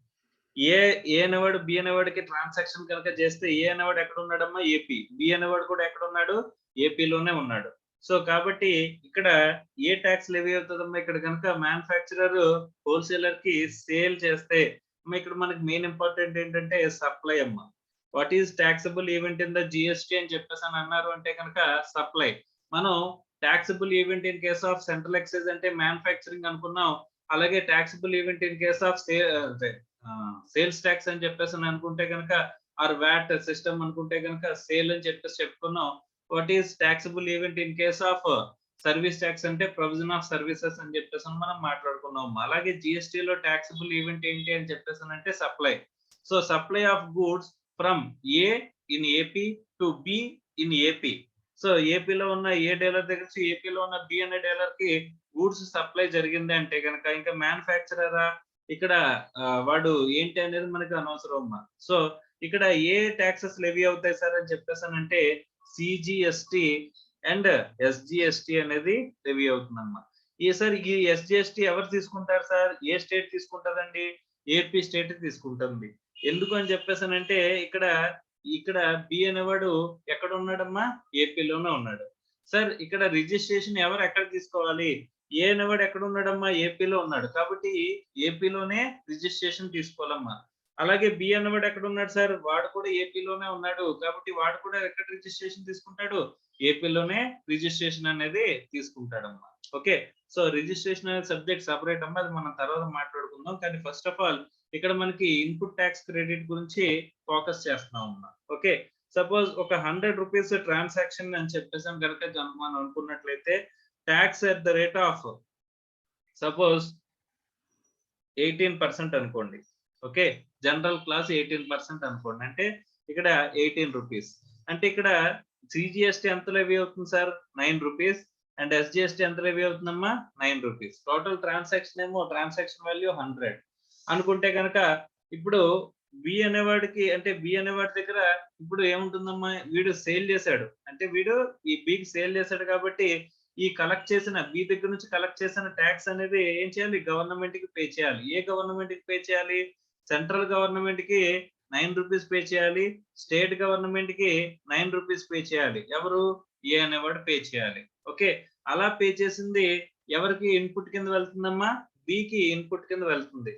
ఏ అనేవాడు బి అనేవాడికి ట్రాన్సాక్షన్ కనుక చేస్తే ఏ అనేవాడు ఎక్కడ ఉన్నాడమ్మా? ఏపీ. బి అనేవాడు కూడా ఎక్కడ ఉన్నాడు? ఏపీలోనే ఉన్నాడు. సో కాబట్టి ఇక్కడ ఏ ట్యాక్స్ లెవీ అవుతుందమ్మా? ఇక్కడ కనుక మ్యానుఫ్యాక్చరర్ హోల్సేలర్ కి సేల్ చేస్తే ఇక్కడ మనకి మెయిన్ ఇంపార్టెంట్ ఏంటంటే సప్లై అమ్మా. What is taxable event in the GST అని చెప్పేసి అని అన్నారు అంటే కనుక సప్లై. మనం taxable event in case of central excise అంటే మ్యానుఫ్యాక్చరింగ్ అనుకున్నాం. అలాగే taxable event in case of sales tax అని చెప్పేసి అనుకుంటే కనుక ఆర్ వ్యాట్ సిస్టమ్ అనుకుంటే కనుక సేల్ అని చెప్పేసి చెప్పుకున్నాం. What is taxable event in case of service tax అంటే ప్రొవిజన్ ఆఫ్ సర్వీసెస్ అని చెప్పేసి మనం మాట్లాడుకున్నాం. అలాగే జిఎస్టీ లో టాక్సబుల్ ఈవెంట్ ఏంటి అని చెప్పేసి అంటే supply. So supply of goods from A in AP to be in AP. So ఏపీలో ఉన్న ఏ డీలర్ దగ్గర నుంచి ఏపీలో ఉన్న బి అనే డీలర్ కి గూడ్స్ సప్లై జరిగింది అంటే కనుక ఇంకా మ్యానుఫ్యాక్చరరా ఇక్కడ వాడు ఏంటి అనేది మనకి అనవసరం అమ్మా. సో ఇక్కడ ఏ ట్యాక్సెస్ లెవీ అవుతాయి సార్ అని చెప్పేసానంటే సిజిఎస్టి అండ్ ఎస్జిఎస్టి అనేది లెవీ అవుతుందమ్మా. సార్ ఈ ఎస్జిఎస్టి ఎవరు తీసుకుంటారు సార్? ఏ స్టేట్ తీసుకుంటదండి? ఏపీ స్టేట్ తీసుకుంటుంది. ఎందుకు అని చెప్పేసానంటే ఇక్కడ బి అనేవాడు ఎక్కడ ఉన్నాడమ్మా? ఏపీలోనే ఉన్నాడు. సార్ ఇక్కడ రిజిస్ట్రేషన్ ఎవరు ఎక్కడ తీసుకోవాలి? ఏ అనేవాడు ఎక్కడ ఉన్నాడమ్మా? ఏపీలో ఉన్నాడు. కాబట్టి ఏపీలోనే రిజిస్ట్రేషన్ తీసుకోవాలమ్మా. అలాగే బి అన్నవాడు ఎక్కడ ఉన్నాడు సార్? వాడు కూడా ఏపీలోనే ఉన్నాడు. కాబట్టి వాడు కూడా ఎక్కడ రిజిస్ట్రేషన్ తీసుకుంటాడు? ఏపీలోనే రిజిస్ట్రేషన్ అనేది తీసుకుంటాడమ్మా. ఓకే, సో రిజిస్ట్రేషన్ అనే సబ్జెక్ట్ సపరేట్ అమ్మా, అది మనం తర్వాత మాట్లాడుకుందాం. కానీ ఫస్ట్ ఆఫ్ ఆల్ ఇక్కడ మనకి ఇన్పుట్ ట్యాక్స్ క్రెడిట్ గురించి ఫోకస్ చేస్తున్నాం అమ్మా. ఓకే, సపోజ్ ఒక 100 రూపీస్ ట్రాన్సాక్షన్ అని చెప్పేసి కనుక మనం అనుకున్నట్లయితే tax at the rate of suppose 18% అనుకోండి. ఓకే, జనరల్ క్లాస్ 18% అనుకోండి. అంటే ఇక్కడ 18 రూపీస్. అంటే ఇక్కడ సిజిఎస్టీ ఎంత లెవీ అవుతుంది సార్? 9 రూపీస్. అండ్ ఎస్జిఎస్టీ ఎంత లెవీ అవుతుందమ్మా? 9 రూపీస్. టోటల్ ట్రాన్సాక్షన్ ఏమో ట్రాన్సాక్షన్ వాల్యూ 100. అనుకుంటే కనుక ఇప్పుడు బి అనేవాడికి అంటే బి అనేవాడి దగ్గర ఇప్పుడు ఏముంటుందమ్మా, వీడు సేల్ చేశాడు అంటే వీడు ఈ బికి సేల్ చేశాడు కాబట్టి ఈ కలెక్ట్ చేసిన బి దగ్గర నుంచి కలెక్ట్ చేసిన ట్యాక్స్ అనేది ఏం చేయాలి, గవర్నమెంట్ కి పే చేయాలి. ఏ గవర్నమెంట్ కి పే చేయాలి, సెంట్రల్ గవర్నమెంట్ కి 9 రూపీస్ పే చేయాలి, స్టేట్ గవర్నమెంట్ కి 9 రూపీస్ పే చేయాలి. ఎవరు, ఏ అనేవాడు పే చేయాలి. ఓకే, అలా పే చేసింది ఎవరికి ఇన్పుట్ కింద వెళ్తుందమ్మా, బికి ఇన్పుట్ కింద వెళ్తుంది.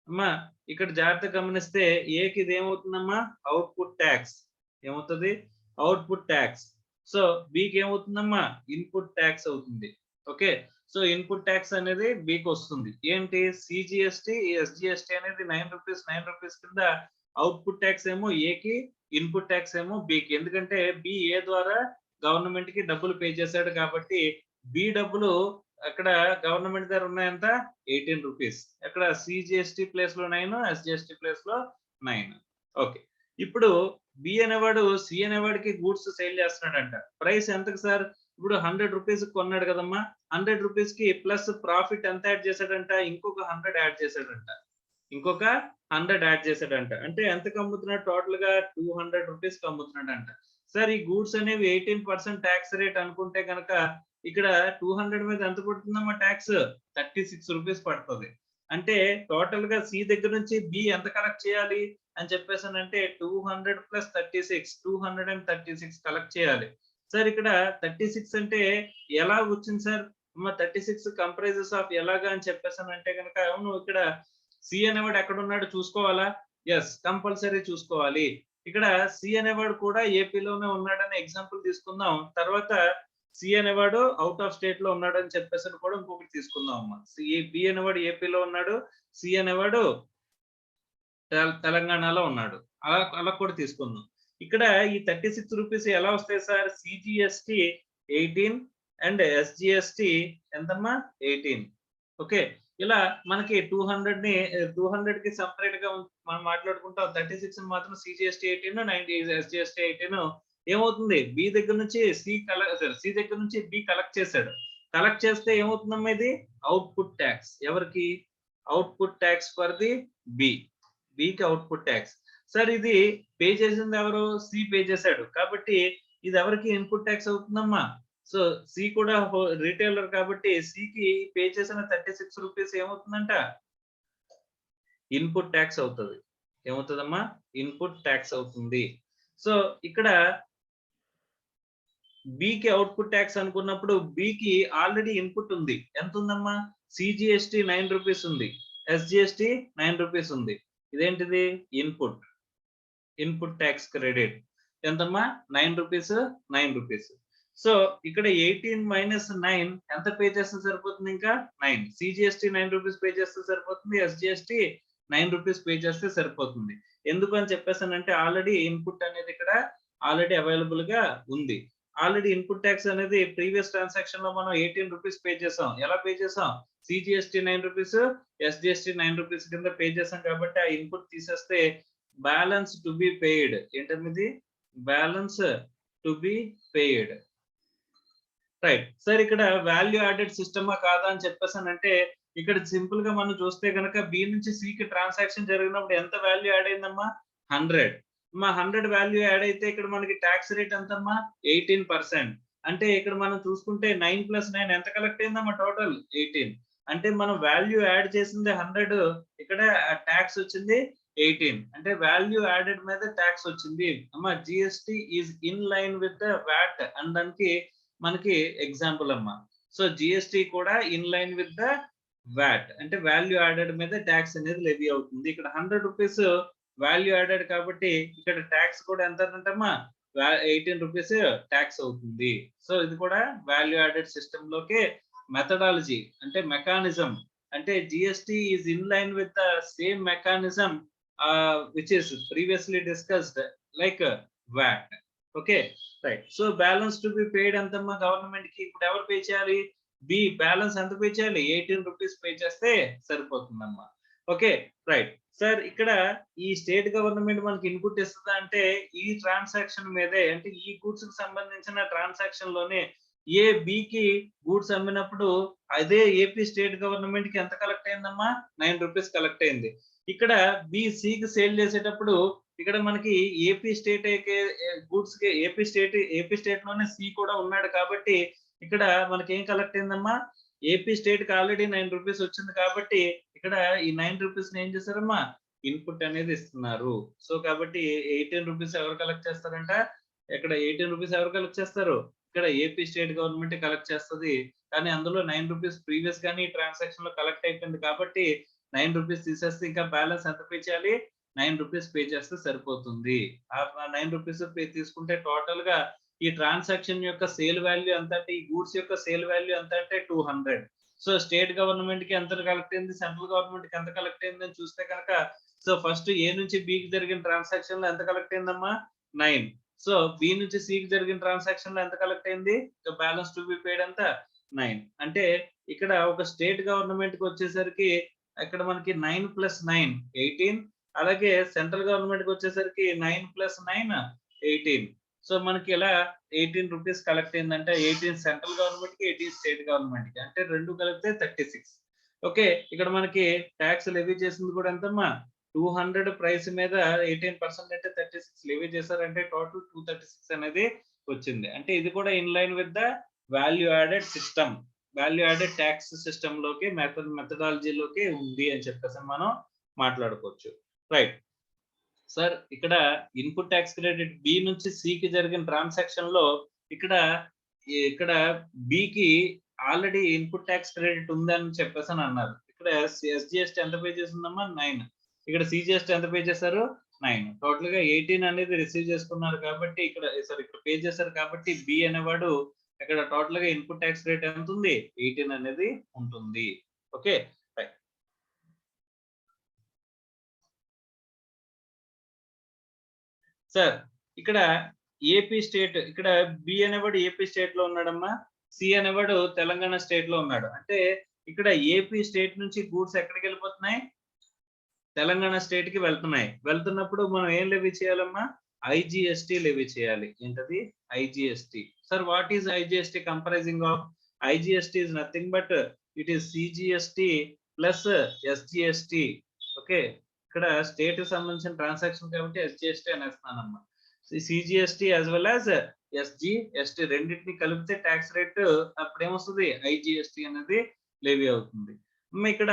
అమ్మా ఇక్కడ జాగ్రత్తగా గమనిస్తే ఏకి ఇది ఏమవుతుందమ్మా, అవుట్పుట్ ట్యాక్స్ ఏమవుతుంది, అవుట్పుట్ ట్యాక్స్. సో బికి ఏమవుతుందమ్మా, ఇన్పుట్ ట్యాక్స్ అవుతుంది. ఓకే, సో ఇన్పుట్ ట్యాక్స్ అనేది బికి వస్తుంది. ఏంటి, సిజిఎస్టి ఎస్జిఎస్టి అనేది 9 రూపీస్ కింద అవుట్పుట్ ట్యాక్స్ ఏమో ఏకి, ఇన్పుట్ ట్యాక్స్ ఏమో బికి. ఎందుకంటే బి ఏ ద్వారా గవర్నమెంట్ కి డబ్బులు పే చేశాడు కాబట్టి బి డబ్బులు అక్కడ గవర్నమెంట్ దగ్గర ఉన్నాయంత 18 రూపీస్. అక్కడ సిజిఎస్టి ప్లేస్ లో 9, ఎస్జిఎస్టి ప్లేస్ లో 9. ఓకే, ఇప్పుడు బి అనేవాడు సి అనేవాడికి గూడ్స్ సేల్ చేస్తున్నాడంట. ప్రైస్ ఎంతకు సార్, ఇప్పుడు 100 రూపీస్ కొన్నాడు కదమ్మా, 100 రూపీస్ కి ప్లస్ ప్రాఫిట్ ఎంత యాడ్ చేశాడంట, ఇంకొక 100 యాడ్ చేశాడంట. ఇంకొక 100 యాడ్ చేశాడంట. అంటే ఎంతకు అమ్ముతున్నాడు, టోటల్ గా 200 రూపీస్ కి అమ్ముతున్నాడంట. సార్ ఈ గూడ్స్ అనేవి 18% ట్యాక్స్ రేట్ అనుకుంటే కనుక ఇక్కడ 200 మీద ఎంత పడుతుందమ్మా ట్యాక్స్, 36 రూపీస్ పడుతుంది. అంటే టోటల్ గా సి దగ్గర నుంచి బి ఎంత కలెక్ట్ చేయాలి అని చెప్పేసానంటే 200 ప్లస్ 36, 236 కలెక్ట్ చేయాలి. సార్ ఇక్కడ 36 అంటే ఎలా వచ్చింది సార్, 36 కంప్రైజెస్ ఆఫ్ ఎలాగా అని చెప్పేసానంటే కనుక, అవును ఇక్కడ సి అనేవాడు ఎక్కడ ఉన్నాడు చూసుకోవాలా, ఎస్ కంపల్సరీ చూసుకోవాలి. ఇక్కడ సి అనేవాడు కూడా ఏపీలోనే ఉన్నాడని ఎగ్జాంపుల్ తీసుకుందాం. తర్వాత సి అనేవాడు అవుట్ ఆఫ్ స్టేట్ లో ఉన్నాడని చెప్పేసి కూడా ఇంకొకటి తీసుకుందాం అమ్మా. బి అనేవాడు ఏపీలో ఉన్నాడు, సి అనేవాడు తెలంగాణలో ఉన్నాడు. అలా అలా కూడా తీసుకుందాం. ఇక్కడ ఈ 36 రూపీస్ ఎలా వస్తాయి సార్, సిజిఎస్టి 18 అండ్ ఎస్జిఎస్టి ఎంతమ్మా 18. ఓకే, ఇలా మనకి 200 కి సెపరేట్ గా మనం మాట్లాడుకుంటాం. 36 మాత్రం సిజిఎస్టి 18, 90 ఎస్జిఎస్టి 18 ఏమవుతుంది, బి దగ్గర నుంచి సి దగ్గర నుంచి బి కలెక్ట్ చేశాడు. కలెక్ట్ చేస్తే ఏమవుతుందమ్మా, ఇది అవుట్పుట్ ట్యాక్స్. ఎవరికి, output tax for the B, బికి అవుట్పుట్ ట్యాక్స్. సార్ ఇది పే చేసింది ఎవరు, సి పే చేశాడు కాబట్టి ఇది ఎవరికి ఇన్పుట్ ట్యాక్స్ అవుతుందమ్మా. సో సి కూడా రీటైలర్ కాబట్టి సికి పే చేసిన 36 రూపీస్ ఏమవుతుందంట, ఇన్పుట్ ట్యాక్స్ అవుతుంది. ఏమవుతుందమ్మా, ఇన్పుట్ ట్యాక్స్ అవుతుంది. సో ఇక్కడ బికి అవుట్పుట్ ట్యాక్స్ అనుకున్నప్పుడు బికి ఆల్రెడీ ఇన్పుట్ ఉంది. ఎంత ఉందమ్మా, సిజిఎస్టి 9 రూపీస్ ఉంది, ఎస్జిఎస్టి 9 రూపీస్ ఉంది. ఇదేంటిది, ఇన్పుట్, ఇన్పుట్ ట్యాక్స్ క్రెడిట్ ఎంతమ్మా 9 రూపీస్, 9 రూపీస్. సో ఇక్కడ 18 మైనస్ 9 ఎంత పే చేస్తే సరిపోతుంది, ఇంకా 9. సిజిఎస్టి 9 రూపీస్ పే చేస్తే సరిపోతుంది, ఎస్జిఎస్టి 9 రూపీస్ పే చేస్తే సరిపోతుంది. ఎందుకు అని చెప్పేసానంటే ఆల్రెడీ ఇన్పుట్ అనేది ఇక్కడ ఆల్రెడీ అవైలబుల్ గా ఉంది. ఆల్రెడీ ఇన్పుట్ ట్యాక్స్ అనేది ప్రీవియస్ ట్రాన్సాక్షన్ లో మనం 18 రూపీస్ పే చేసాం. ఎలా పే చేసాం, సిజిఎస్టి 9 రూపీస్, ఎస్జిఎస్టి 9 రూపీస్ కింద పే చేసాం కాబట్టి ఆ ఇన్పుట్ తీసేస్తే బ్యాలెన్స్ టు బి పెయిడ్ ఏంటది, balance to be paid. Right sir, ఇక్కడ వాల్యూ యాడెడ్ సిస్టమా కాదా అని చెప్పేసానంటే ఇక్కడ సింపుల్ గా మనం చూస్తే కనుక బి నుంచి సి కి ట్రాన్సాక్షన్ జరిగినప్పుడు ఎంత వాల్యూ యాడ్ అయిందమ్మా, 100. 100 వాల్యూ యాడ్ అయితే ఇక్కడ మనకి ట్యాక్స్ రేట్ ఎంతమ్మా, 18%. అంటే ఇక్కడ మనం చూసుకుంటే 9 ప్లస్ 9 ఎంత కలెక్ట్ అయిందమ్మా, టోటల్ 18. అంటే మనం వాల్యూ యాడ్ చేసింది 100, ఇక్కడ ట్యాక్స్ వచ్చింది 18. అంటే వాల్యూ యాడెడ్ మీద ట్యాక్స్ వచ్చింది అమ్మా. GST is in line with the VAT అనడానికి మనకి ఎగ్జాంపుల్ అమ్మా. సో జిఎస్టి కూడా in line with the VAT అంటే వాల్యూ యాడెడ్ మీద ట్యాక్స్ అనేది లెవీ అవుతుంది. ఇక్కడ 100 రూపీస్ వాల్యూ యాడెడ్ కాబట్టి ఇక్కడ ట్యాక్స్ కూడా ఎంత అంటమ్మా, 18 రూపీస్ ట్యాక్స్ అవుతుంది. సో ఇది కూడా వాల్యూ యాడెడ్ సిస్టమ్ లోకే మెథడాలజీ అంటే మెకానిజం. అంటే GST is in line with the same mechanism which is previously discussed like VAT. Okay, right. So balance to be paid అంతమ్మా గవర్నమెంట్ కి ఇప్పుడు ఎవరు పే చేయాలి, బి. బ్యాలెన్స్ ఎంత పే చేయాలి, 18 రూపీస్ పే చేస్తే సరిపోతుందమ్మా. ఓకే రైట్ సార్, ఇక్కడ ఈ స్టేట్ గవర్నమెంట్ మనకి ఇన్పుట్ ఇస్తుందా అంటే ఈ ట్రాన్సాక్షన్ మీదే అంటే ఈ గూడ్స్ కి సంబంధించిన ట్రాన్సాక్షన్ లోనే ఏ బికి గూడ్స్ అమ్మినప్పుడు అదే ఏపీ స్టేట్ గవర్నమెంట్ కి ఎంత కలెక్ట్ అయిందమ్మా? 9 రూపీస్ కలెక్ట్ అయింది. ఇక్కడ బి సికి సేల్ చేసేటప్పుడు ఇక్కడ మనకి ఏపీ స్టేట్ గూడ్స్ కి ఏపీ స్టేట్ లోనే సి కూడా ఉన్నాడు కాబట్టి ఇక్కడ మనకి ఏం కలెక్ట్ అయిందమ్మా? ఏపీ స్టేట్ కి ఆల్రెడీ 9 రూపీస్ వచ్చింది కాబట్టి ఇక్కడ ఈ 9 రూపీస్ ఏం చేశారమ్మా? ఇన్పుట్ అనేది ఇస్తున్నారు. సో కాబట్టి 18 రూపీస్ ఎవరు కలెక్ట్ చేస్తారంట? ఇక్కడ 18 రూపీస్ ఎవరు కలెక్ట్ చేస్తారు? ఇక్కడ ఏపీ స్టేట్ గవర్నమెంట్ కలెక్ట్ చేస్తది. కానీ అందులో 9 రూపీస్ ప్రీవియస్ గాని ఈ ట్రాన్సాక్షన్ లో కలెక్ట్ అయిపోయింది కాబట్టి 9 రూపీస్ తీసేస్తే ఇంకా బ్యాలెన్స్ ఎంత పే చేయాలి? 9 రూపీస్ పే చేస్తే సరిపోతుంది. ఆ 9 రూపీస్ తీసుకుంటే టోటల్ గా ఈ ట్రాన్సాక్షన్ యొక్క సేల్ వాల్యూ ఎంత అంటే ఈ గూడ్స్ యొక్క సేల్ వాల్యూ ఎంత అంటే 200. సో స్టేట్ గవర్నమెంట్ కి ఎంత కలెక్ట్ అయింది, సెంట్రల్ గవర్నమెంట్ కి ఎంత కలెక్ట్ అయింది అని చూస్తే కనుక సో ఫస్ట్ ఏ నుంచి బి కి జరిగిన ట్రాన్సాక్షన్ లో ఎంత కలెక్ట్ అయిందమ్మా? 9. సో బి నుంచి సి కి జరిగిన ట్రాన్సాక్షన్ లో ఎంత కలెక్ట్ అయింది? బ్యాలెన్స్ టు బి పేడ్ ఎంత? 9. అంటే ఇక్కడ ఒక స్టేట్ గవర్నమెంట్ కి వచ్చేసరికి ఇక్కడ మనకి 9 + 9 18. అలాగే సెంట్రల్ గవర్నమెంట్ కి వచ్చేసరికి 9 + 9 18. సో మనకి ఇలా 18 రూపీస్ కలెక్ట్ అయిందంటే 18 సెంట్రల్ గవర్నమెంట్ కి 18 స్టేట్ గవర్నమెంట్ కి అంటే రెండు కలిపితే 36. ఓకే, ఇక్కడ మనకి ట్యాక్స్ లెవీ చేసింది కూడా ఎంతమ్మా? 200 ప్రైస్ మీద 18% అంటే 36 లెవీ చేశారంటే టోటల్ 236 అనేది వచ్చింది. అంటే ఇది కూడా in line with the value added system, value added tax system లోకి మెథడాలజీలోకి ఉంది అని చెప్పేసి మనం మాట్లాడుకోవచ్చు. రైట్ సార్, ఇక్కడ ఇన్పుట్ ట్యాక్స్ క్రెడిట్ బి నుంచి సి కి జరిగిన ట్రాన్సాక్షన్ లో ఇక్కడ బికి ఆల్రెడీ ఇన్పుట్ ట్యాక్స్ క్రెడిట్ ఉందని చెప్పేసి అని అన్నారు. ఇక్కడ ఎస్జిఎస్టీ ఎంత పే చేసిందమ్మా? 9. ఇక్కడ సిజిఎస్టీ ఎంత పే చేశారు? 9. టోటల్ గా 18 అనేది రిసీవ్ చేసుకున్నారు కాబట్టి ఇక్కడ పే చేశారు కాబట్టి బి అనేవాడు ఇక్కడ టోటల్ గా ఇన్పుట్ ట్యాక్స్ రేట్ ఎంత ఉంది? 18 అనేది ఉంటుంది. Okay right. సార్, ఇక్కడ ఏపీ స్టేట్, ఇక్కడ బి అనేవాడు ఏపీ స్టేట్ లో ఉన్నాడమ్మా, సి అనేవాడు తెలంగాణ స్టేట్ లో ఉన్నాడు. అంటే ఇక్కడ ఏపీ స్టేట్ నుంచి గూడ్స్ ఎక్కడికి వెళ్ళిపోతున్నాయి? తెలంగాణ స్టేట్ కి వెళ్తున్నాయి. వెళ్తున్నప్పుడు మనం ఏం లెవీ చేయాలమ్మా? ఐజిఎస్టీ లెవీ చేయాలి. ఏంటది? IGST. Sir, what is IGST comprising of? IGST is nothing but it is CGST plus SGST. Okay, ఇక్కడ స్టేట్ కి సంబంధించిన ట్రాన్సాక్షన్ కాబట్టి ఎస్జిఎస్టీ అనేస్తున్నానమ్మా. CGST as well as SGST రెండింటిని కలిపితే ట్యాక్స్ రేట్ అప్పుడు ఏమొస్తుంది? ఐజిఎస్టీ అనేది లెవీ అవుతుంది. ఇక్కడ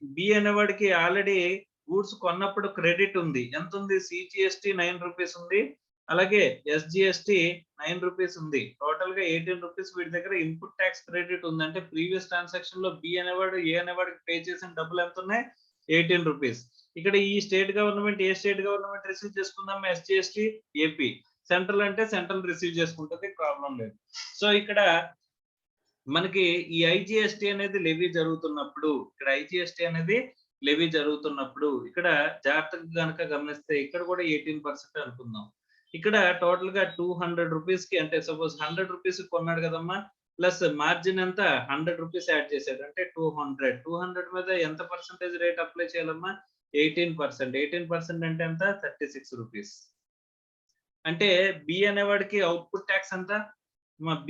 బి అనేవాడికి ఆల్రెడీ గూడ్స్ కొన్నప్పుడు క్రెడిట్ ఉంది. ఎంత ఉంది? సిజిఎస్టీ 9 రూపీస్ ఉంది, అలాగే ఎస్జిఎస్టీ 9 రూపీస్ ఉంది. టోటల్ గా 18 రూపీస్ వీటి దగ్గర ఇన్పుట్ ట్యాక్స్ క్రెడిట్ ఉంది. అంటే ప్రీవియస్ ట్రాన్సాక్షన్ లో బి అనేవాడు ఏ అనేవాడికి పే చేసిన డబ్బులు ఎంత ఉన్నాయి? 18 రూపీస్. ఇక్కడ ఈ స్టేట్ గవర్నమెంట్ ఏ స్టేట్ గవర్నమెంట్ రిసీవ్ చేసుకుందాం? SGST AP. సెంట్రల్ అంటే సెంట్రల్ రిసీవ్ చేసుకుంటుంది, ప్రాబ్లం లేదు. సో ఇక్కడ మనకి ఈ ఐజిఎస్టీ అనేది లెవీ జరుగుతున్నప్పుడు, ఇక్కడ జాగ్రత్తగా కనుక గమనిస్తే ఇక్కడ కూడా 18% అనుకుందాం. ఇక్కడ టోటల్ గా 200 రూపీస్ కి, అంటే సపోజ్ 100 రూపీస్ కొన్నాడు కదమ్మా, ప్లస్ మార్జిన్ ఎంత? 100 రూపీస్ యాడ్ చేశాడు అంటే 200 మీద ఎంత పర్సెంటేజ్ రేట్ అప్లై చేయాలమ్మా? 18%. 18% అంటే ఎంత? 36 రూపీస్. అంటే బి అనేవాడికి అవుట్పుట్ ట్యాక్స్ ఎంత?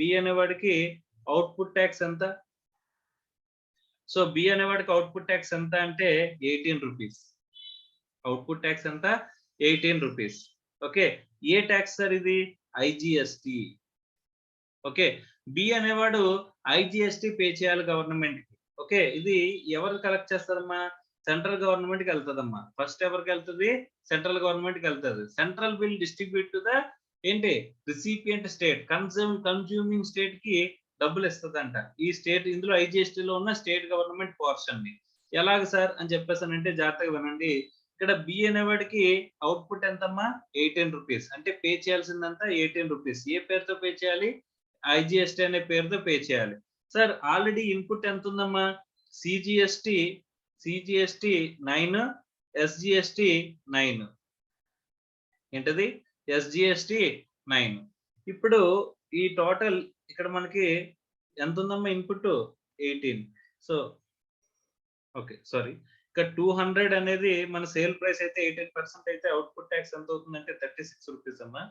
బి అనేవాడికి అవుట్పుట్ ట్యాక్స్ ఎంత? సో బి అనేవాడికి అవుట్పుట్ ట్యాక్స్ ఎంత అంటే 18 రూపీస్. అవుట్పుట్ ట్యాక్స్ ఎంత? 18 రూపీస్. ఓకే, ఏ ట్యాక్స్ సార్ ఇది? ఐజిఎస్టీ. ఓకే, బి అనేవాడు ఐజిఎస్టీ పే చేయాలి గవర్నమెంట్ కి. ఓకే, ఇది ఎవరు కలెక్ట్ చేస్తారమ్మా? సెంట్రల్ గవర్నమెంట్ కి వెళ్తుందమ్మా. ఫస్ట్ ఎవరికి వెళ్తుంది? సెంట్రల్ గవర్నమెంట్ కి వెళ్తుంది. Central bill distribute to the ఏంటి? రిసిపియంట్ స్టేట్, కన్స్యూమింగ్ స్టేట్ కి డబ్బులు ఇస్తుందంట. ఈ స్టేట్ ఇందులో ఐజిఎస్టీ లో ఉన్న స్టేట్ గవర్నమెంట్ పోర్షన్ ని. ఎలాగ సార్ అని చెప్పేసానంటే జాగ్రత్తగా వినండి. ఇక్కడ బి అనేవాడికి అవుట్పుట్ ఎంతమ్మా? 18 రూపీస్. అంటే పే చేయాల్సిందంతా 18 రూపీస్. ఏ పేరుతో పే చేయాలి? ఐజిఎస్టీ అనే పేరుతో పే చేయాలి. సార్, ఆల్రెడీ ఇన్పుట్ ఎంత ఉందమ్మా? CGST 9, SGST 9. ఏంటది? ఎస్జిఎస్టీ 9. ఇప్పుడు ఈ టోటల్ ఇక్కడ మనకి ఎంత ఉందమ్మా ఇన్పుట్? 18. సో ఓకే, సారీ, ఇక్కడ 200 అనేది మన సేల్ ప్రైస్ అయితే 18% అయితే అవుట్పుట్ ట్యాక్స్ ఎంత అవుతుందంటే 36 రూపీస్ అమ్మా.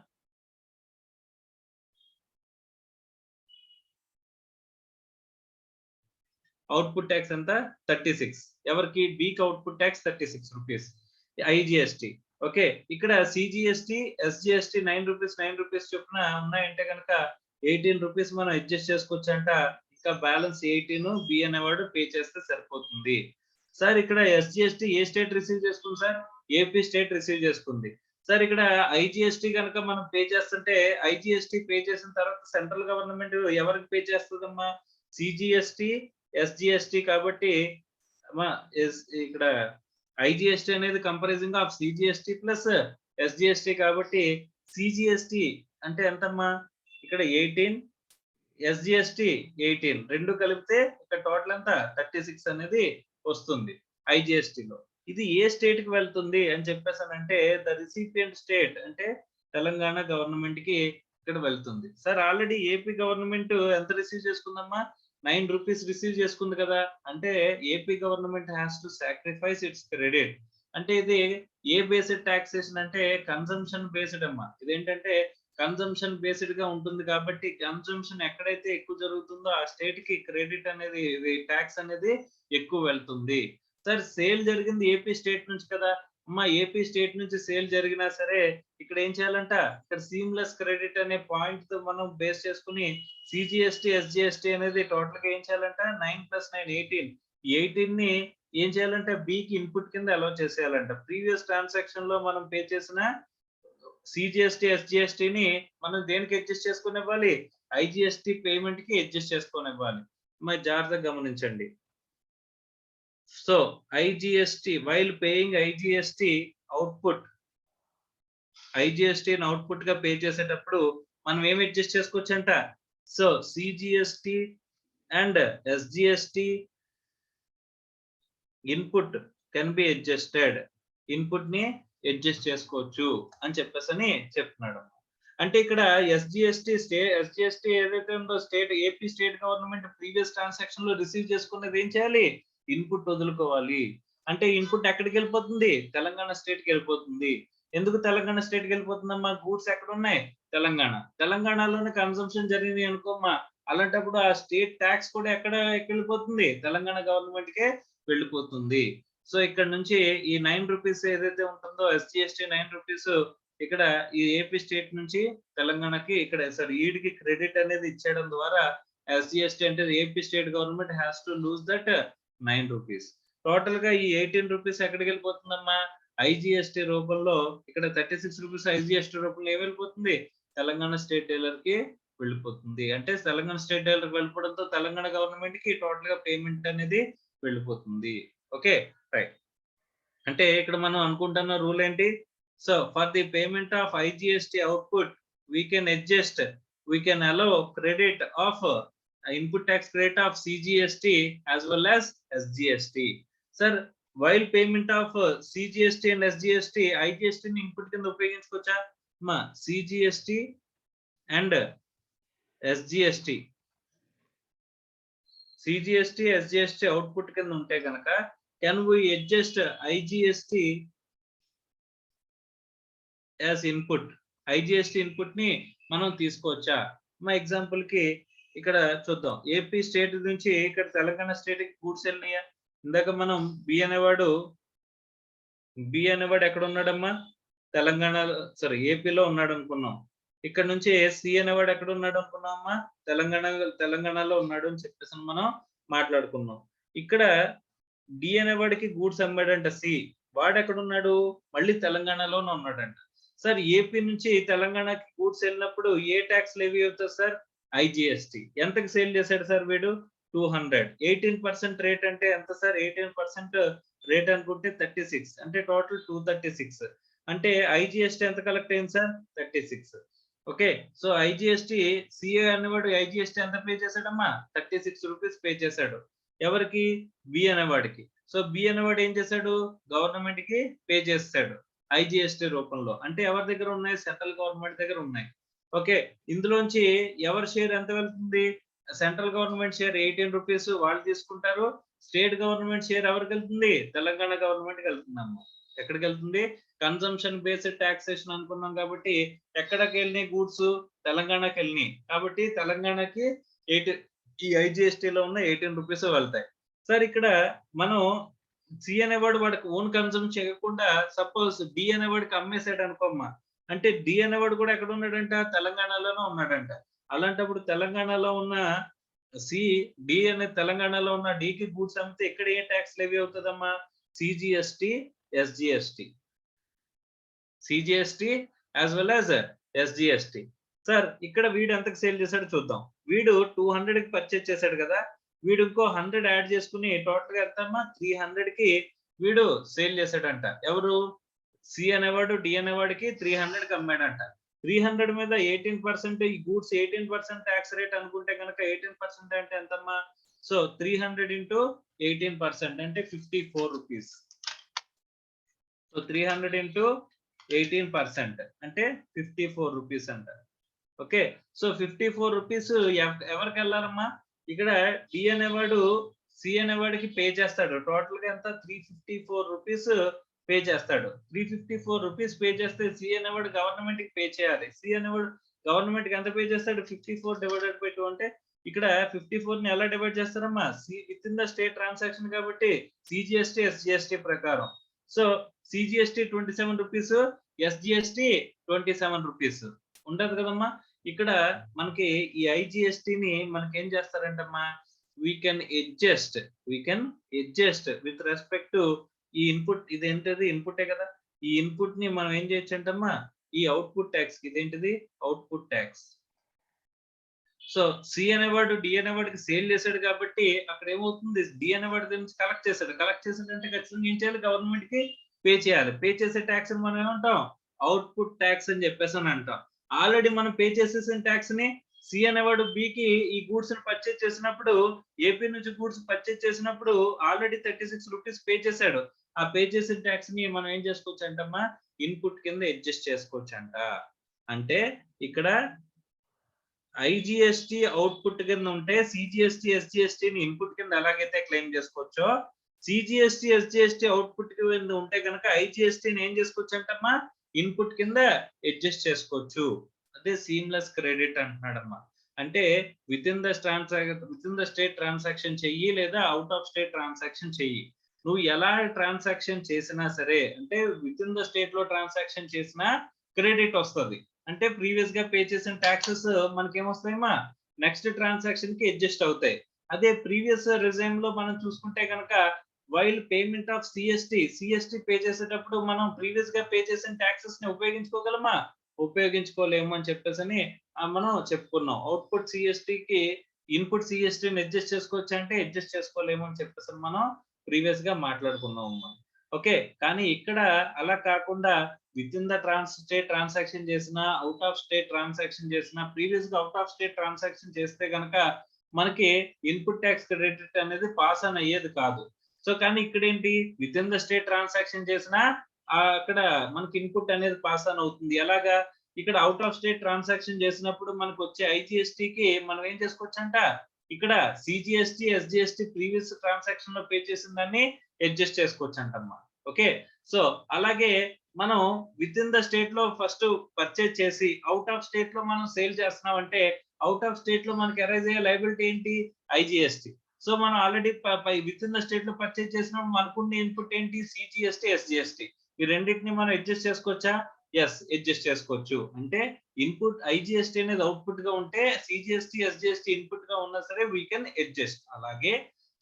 అవుట్పుట్ ట్యాక్స్ ఎంత 36. ఎవరికి బికి output tax 36 rupees IGST. Okay, ఇక్కడ సిజిఎస్టి ఎస్జిఎస్టి 9 రూపీస్ 9 రూపీస్ చొప్పున ఉన్నాయంటే కనుక 18 రూపీస్ మనం అడ్జస్ట్ చేసుకోవచ్చు అంట. ఇంకా బ్యాలెన్స్ 18 బి అనేవాడు పే చేస్తే సరిపోతుంది. సార్ ఇక్కడ ఎస్జిఎస్టి ఏ స్టేట్ రిసీవ్ చేసుకుంది సార్? ఏపీ స్టేట్ రిసీవ్ చేసుకుంది. సార్ ఇక్కడ ఐజిఎస్టి కనుక మనం పే చేస్తుంటే ఐజిఎస్టి పే చేసిన తర్వాత సెంట్రల్ గవర్నమెంట్ ఎవరికి పే చేస్తుందమ్మా? CGST SGST. కాబట్టి ఇక్కడ ఐజిఎస్టి అనేది comparison of CGST plus SGST. కాబట్టి సిజిఎస్టి అంటే ఎంతమ్మా? ఇక్కడ 18, ఎస్జిఎస్టి 18 రెండు కలిపితే ఇక్కడ టోటల్ ఎంత 36 అనేది వస్తుంది ఐజిఎస్టిలో. ఇది ఏ స్టేట్ కి వెళ్తుంది అని చెప్పేసానంటే ద రిసిపియంట్ స్టేట్ అంటే తెలంగాణ గవర్నమెంట్ కి ఇక్కడ వెళ్తుంది. సార్ ఆల్రెడీ ఏపీ గవర్నమెంట్ ఎంత రిసీవ్ చేసుకుందమ్మా? 9 రూపీస్ రిసీవ్ చేసుకుంది కదా. అంటే AP government has to sacrifice it's credit. అంటే ఇది ఏ బేస్డ్ టాక్సేషన్ అంటే కన్సంప్షన్ బేస్డ్ అమ్మా. ఇదేంటంటే కన్సంప్షన్ బేస్డ్ గా ఉంటుంది కాబట్టి కన్సంప్షన్ ఎక్కడైతే ఎక్కువ జరుగుతుందో ఆ స్టేట్ కి క్రెడిట్ అనేది ట్యాక్స్ అనేది ఎక్కువ వెళ్తుంది. సార్ సేల్ జరిగింది ఏపీ స్టేట్ నుంచి కదా అమ్మా. ఏపీ స్టేట్ నుంచి సేల్ జరిగినా సరే ఇక్కడ ఏం చేయాలంట? ఇక్కడ సీమ్లెస్ క్రెడిట్ అనే పాయింట్ తో మనం బేస్ చేసుకుని సిజిఎస్టి ఎస్జిఎస్టి అనేది టోటల్ గా ఏం చేయాలంట? 9 + 9 18. 18 ని ఏం చేయాలంటే బికి ఇన్పుట్ కింద అలౌ చేసేయాలంట. ప్రీవియస్ ట్రాన్సాక్షన్ లో మనం పే చేసిన సిజిఎస్టి ఎస్జిఎస్టిని మనం దేనికి అడ్జస్ట్ చేసుకుని ఇవ్వాలి? ఐజిఎస్టి పేమెంట్ కి అడ్జస్ట్ చేసుకొని ఇవ్వాలి. మరి జాగ్రత్తగా గమనించండి. So IGST while paying IGST output, IGST output గా పే చేసేటప్పుడు మనం ఏమి అడ్జస్ట్ చేసుకోవచ్చు అంట? So CGST and SGST input can be adjusted. Input ని అడ్జస్ట్ చేసుకోవచ్చు అని చెప్పేసి చెప్తున్నాడు. అంటే ఇక్కడ ఎస్జిఎస్టి ఏదైతే ఉందో state AP state government previous transaction లో రిసీవ్ చేసుకున్నది ఏం చేయాలి? ఇన్పుట్ వదులుకోవాలి. అంటే ఇన్పుట్ ఎక్కడికి వెళ్ళిపోతుంది? తెలంగాణ స్టేట్ కి వెళ్ళిపోతుంది. ఎందుకు తెలంగాణ స్టేట్ కి వెళ్ళిపోతుందమ్మా? గూడ్స్ ఎక్కడ ఉన్నాయి? తెలంగాణ. తెలంగాణలోనే కన్సంప్షన్ జరిగింది అనుకోమ్మా. అలాంటప్పుడు ఆ స్టేట్ ట్యాక్స్ కూడా ఎక్కడ వెళ్ళిపోతుంది? తెలంగాణ గవర్నమెంట్ కే వెళ్ళిపోతుంది. సో ఇక్కడ నుంచి ఈ 9 రూపీస్ ఏదైతే ఉంటుందో ఎస్జిఎస్టి 9 రూపీస్ ఇక్కడ ఈ ఏపీ స్టేట్ నుంచి తెలంగాణకి ఇక్కడ సార్ ఈడికి క్రెడిట్ అనేది ఇచ్చేయడం ద్వారా ఎస్జిఎస్టి అంటే AP state government has to lose that 9 rupees. Total గా ఈ 18 రూపీస్ ఎక్కడికి వెళ్ళిపోతుందమ్మా? ఐజిఎస్టి రూపంలో ఇక్కడ 36 రూపీస్ ఐజిఎస్టి రూపంలో ఏం వెళ్ళిపోతుంది? తెలంగాణ స్టేట్ డీలర్ కి వెళ్ళిపోతుంది. అంటే తెలంగాణ స్టేట్ డీలర్ వెళ్ళిపోవడంతో తెలంగాణ గవర్నమెంట్ కి టోటల్ గా పేమెంట్ అనేది వెళ్ళిపోతుంది. Okay right. అంటే ఇక్కడ మనం అనుకుంటున్న రూల్ ఏంటి? So for the payment of IGST output we can allow credit of input tax credit of CGST as well as SGST. Sir, while payment of CGST and SGST, IGST ని input కింద ఉపయోగించుకోవచ్చా? మా CGST and SGST, CGST SGST output కింద ఉంటే కనుక can we adjust IGST as input? IGST input ని మనం తీసుకోవచ్చా? మా ఎగ్జాంపుల్ కి ఇక్కడ చూద్దాం. ఏపీ స్టేట్ నుంచి ఇక్కడ తెలంగాణ స్టేట్ కి గూడ్స్ వెళ్ళినాయా? ఇందాక మనం బి అనేవాడు ఎక్కడ ఉన్నాడమ్మా? తెలంగాణలో సారీ ఏపీలో ఉన్నాడు అనుకున్నాం. ఇక్కడ నుంచి సి అనేవాడు ఎక్కడ ఉన్నాడు అనుకున్నామమ్మా? తెలంగాణలో ఉన్నాడు అని చెప్పేసి మనం మాట్లాడుకున్నాం. ఇక్కడ డి అనేవాడికి గూడ్స్ అమ్మాడంట సి. వాడు ఎక్కడ ఉన్నాడు? మళ్ళీ తెలంగాణలోనే ఉన్నాడంట. సార్ ఏపీ నుంచి తెలంగాణకి గూడ్స్ వెళ్ళినప్పుడు ఏ ట్యాక్స్ లెవీ అవుతుంది సార్? ఐజిఎస్టి. ఎంతకి సేల్ చేశాడు సార్ వీడు? 200. 18% రేట్ అంటే ఎంత సార్? 18% రేట్ అనుకుంటే 36 అంటే టోటల్ 236. అంటే ఐజిఎస్టి ఎంత కలెక్ట్ అయింది sir? 36. Okay, so IGST CA అనేవాడు ఐజిఎస్టి ఎంత పే చేశాడమ్మా? 36 రూపీస్ పే చేశాడు. ఎవరికి? బి అనేవాడికి. సో బి అనేవాడు ఏం చేశాడు? గవర్నమెంట్ కి పే చేస్తాడు ఐజిఎస్టి రూపంలో. అంటే ఎవరి దగ్గర ఉన్నాయి? సెంట్రల్ గవర్నమెంట్ దగ్గర ఉన్నాయి. ఓకే, ఇందులోంచి ఎవరి షేర్ ఎంత వెళ్తుంది? సెంట్రల్ గవర్నమెంట్ షేర్ 18 రూపీస్ వాళ్ళు తీసుకుంటారు. స్టేట్ గవర్నమెంట్ షేర్ ఎవరికి వెళ్తుంది? తెలంగాణ గవర్నమెంట్ కి వెళ్తుందమ్మా. ఎక్కడికి వెళ్తుంది? కన్సంప్షన్ బేస్డ్ టాక్సేషన్ అనుకున్నాం కాబట్టి ఎక్కడికి వెళ్ళినాయి గూడ్స్? తెలంగాణకి వెళ్ళినాయి. కాబట్టి తెలంగాణకి ఈ ఐజిఎస్టిలో ఉన్న 18 రూపీస్ వెళ్తాయి. సార్ ఇక్కడ మనం సి అనేవాడు వాడికి ఓన్ కన్జ్యూమ్ చేయకుండా సపోజ్ డి అనేవాడికి అమ్మేసాడు అనుకోమ్మా. అంటే డి అనేవాడు కూడా ఎక్కడ ఉన్నాడంట? తెలంగాణలోనే ఉన్నాడంట. అలాంటప్పుడు తెలంగాణలో ఉన్న సి డి అనే తెలంగాణలో ఉన్న డికి గూడ్స్ అమ్మితే ఇక్కడ ఏ టాక్స్ లెవీ అవుతదమ్మా? CGST, SGST. CGST as well as SGST. Sir ఇక్కడ వీడు ఎంతకు సేల్ చేసాడో చూద్దాం. వీడు 200కి పర్చేజ్ చేసాడు కదా! వీడు ఇంకో 100 యాడ్ చేసుకొని టోటల్‌గా ఎంతమ్మా? 300కి వీడు సేల్ చేసాడంట. ఎవరు? సి అనేవాడు డి అనేవాడికి 300కి అమ్మాడంట. 300 మీద 18% ఈ గూడ్స్ 18% టాక్స్ రేట్ అనుకుంటే గనక 18% అంటే ఎంతమ్మా? సో 300 ఇంటూ 18% అంటే 54 రూపీస్. సో 300 ఇంటూ 18% అంటే 54 రూపీస్ అంట. ఓకే. సో 54 రూపీస్ ఎవరికెళ్ళాలమ్మా? ఇక్కడ డి అనేవాడు సి అనేవాడికి పే చేస్తాడు. టోటల్‌గా ఎంత? 354 రూపీస్ పే చేస్తాడు. 354 రూపీస్ పే చేస్తే సి అనేవాడు గవర్నమెంట్‌కి పే చేయాలి. సి అనేవాడు గవర్నమెంట్‌కి ఎంత పే చేస్తాడు? 54 డివైడెడ్ బై 2 అంటే ఇక్కడ 54ని ఎలా డివైడ్ చేస్తారమ్మా? C within the state transaction కాబట్టి సిజీఎస్టీ, ఎస్జీఎస్టీ ప్రకారం. So CGST 27 rupees, SGST 27 rupees. ఉంటది కదమ్మా! ఇక్కడ మనకి ఈ ఐజీఎస్టీని మనకేం చేస్తారంటమ్మా? We can adjust with respect to ఈ ఇన్పుట్. ఇదేంటిది? ఇన్పుటే కదా! ఈ ఇన్పుట్‌ని మనం ఏం చేయొచ్చంటమ్మా? ఈ అవుట్‌పుట్ టాక్స్. ఇదేంటిది? Output tax. సో సి అనేవాడు డి అనేవాడికి సేల్ చేసాడు కాబట్టి అక్కడ ఏమవుతుంది? డి అనేవాడి దగ్గర నుంచి కలెక్ట్ చేసాడు. కలెక్ట్ చేసాడంటే ఖచ్చితంగా ఏం చేయాలి? గవర్నమెంట్‌కి పే చేయాలి. పే చేసే టాక్స్‌ని మనం ఏమంటాం? అవుట్‌పుట్ టాక్స్ అని చెప్పేసని అంటాం. ఆల్రెడీ మనం పే చేసేసిన టాక్స్‌ని సి అనేవాడు బికి ఈ గూడ్స్‌ని పర్చేజ్ చేసినప్పుడు ఏపీ నుంచి గూడ్స్ పర్చేజ్ చేసినప్పుడు ఆల్రెడీ 36 రూపీస్ పే చేసాడు. ఆ పే చేసిన టాక్స్‌ని మనం ఏం చేసుకోవచ్చంటమ్మా? ఇన్పుట్ కింద అడ్జస్ట్ చేసుకోవచ్చంట. అంటే ఇక్కడ ఐజీఎస్టీ అవుట్‌పుట్ కింద ఉంటే సీజీఎస్టీ, ఎస్జీఎస్టీని ఇన్పుట్ కింద ఎలాగైతే క్లెయిమ్ చేసుకోవచ్చో, సీజీఎస్టీ, ఎస్జీఎస్టీ అవుట్‌పుట్ కింద ఉంటే గనక ఐజీఎస్టీని ఏం చేసుకోవచ్చంటమ్మా? ఇన్పుట్ కింద అడ్జస్ట్ చేసుకోవచ్చు. అదే సీమ్‌లెస్ క్రెడిట్ అంటున్నాడమ్మా. అంటే వితిన్ ద స్టేట్ ట్రాన్సాక్షన్ చెయ్యి లేదా ఔట్ ఆఫ్ స్టేట్ ట్రాన్సాక్షన్ చెయ్యి. నువ్వు ఎలా ట్రాన్సాక్షన్ చేసినా సరే అంటే వితిన్ ద స్టేట్‌లో ట్రాన్సాక్షన్ చేసినా క్రెడిట్ వస్తది. అంటే ప్రీవియస్‌గా పే చేసిన టాక్సెస్ మనకేమొస్తాయమ్మా? నెక్స్ట్ ట్రాన్సాక్షన్‌కి అడ్జస్ట్ అవుతాయి. అదే ప్రీవియస్ రిజైమ్‌లో మనం చూసుకుంటే గనక while payment of CST pay చేసేటప్పుడు మనం ప్రీవియస్‌గా పే చేసిన టాక్సెస్‌ని ఉపయోగించుకోగలమా? ఉపయోగించుకోలేము అని చెప్పేసని మనం చెప్పుకున్నాం. అవుట్‌పుట్ సీఎస్టీకి ఇన్పుట్ సీఎస్టీని అడ్జస్ట్ చేసుకోవచ్చా అంటే అడ్జస్ట్ చేసుకోలేము అని చెప్పేసని మనం ప్రీవియస్‌గా మాట్లాడుకున్నామమ్మా. ఓకే. కానీ ఇక్కడ అలా కాకుండా వితిన్ ద స్టేట్ ట్రాన్సాక్షన్ చేసినా, ఔట్ ఆఫ్ స్టేట్ ట్రాన్సాక్షన్ చేసినా, ప్రీవియస్‌గా ఔట్ ఆఫ్ స్టేట్ ట్రాన్సాక్షన్ చేస్తే గనక మనకి ఇన్పుట్ టాక్స్ క్రెడిట్ అనేది పాస్ ఆన్ అయ్యేది కాదు. సో, కానీ ఇక్కడేంటి వితిన్ ద స్టేట్ ట్రాన్సాక్షన్ చేసినా అక్కడ మనకి ఇన్పుట్ అనేది పాస్ ఆన్ అవుతుంది. ఎలాగా? ఇక్కడ ఔట్ ఆఫ్ స్టేట్ ట్రాన్సాక్షన్ చేసినప్పుడు మనకొచ్చే ఐజీఎస్టీకి మనం ఏం చేసుకోవచ్చంట? ఇక్కడ సీజీఎస్టీ, ఎస్జీఎస్టీ ప్రీవియస్ ట్రాన్సాక్షన్‌లో పే చేసిన దాన్ని అడ్జస్ట్ చేసుకోవచ్చంటమ్మా. ఓకే. సో, అలాగే మనం వితిన్ ద స్టేట్‌లో ఫస్ట్ పర్చేజ్ చేసి ఔట్ ఆఫ్ స్టేట్‌లో మనం సేల్ చేస్తున్నామంటే ఔట్ ఆఫ్ స్టేట్‌లో మనకి అరైజ్ అయ్యే లయబిలిటీ ఏంటి? ఐజీఎస్టీ. సో, మనం ఆల్రెడీ వితిన్ ద స్టేట్‌లో పర్చేజ్ చేసినప్పుడు మనకున్న ఇన్పుట్ ఏంటి? CGST, SGST. ఈ రెండిటిని మనం అడ్జస్ట్ చేసుకోవచ్చా? యెస్. అడ్జస్ట్ చేసుకోవచ్చు. అంటే ఇన్పుట్ ఐజీఎస్టీ అనేది అవుట్‌పుట్‌గా ఉంటే సీజీఎస్టీ, ఎస్జీఎస్టీ ఇన్పుట్‌గా ఉన్నా సరే వి కెన్ అడ్జస్ట్. అలాగే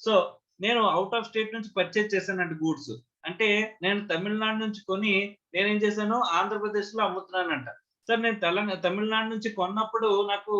సో, నేను ఔట్ ఆఫ్ స్టేట్ నుంచి పర్చేజ్ చేశానంట గూడ్స్. అంటే నేను తమిళనాడు నుంచి కొని నేనేం చేశాను? ఆంధ్రప్రదేశ్‌లో అమ్ముతున్నానంట. సార్ నేను తమిళనాడు నుంచి కొన్నప్పుడు నాకు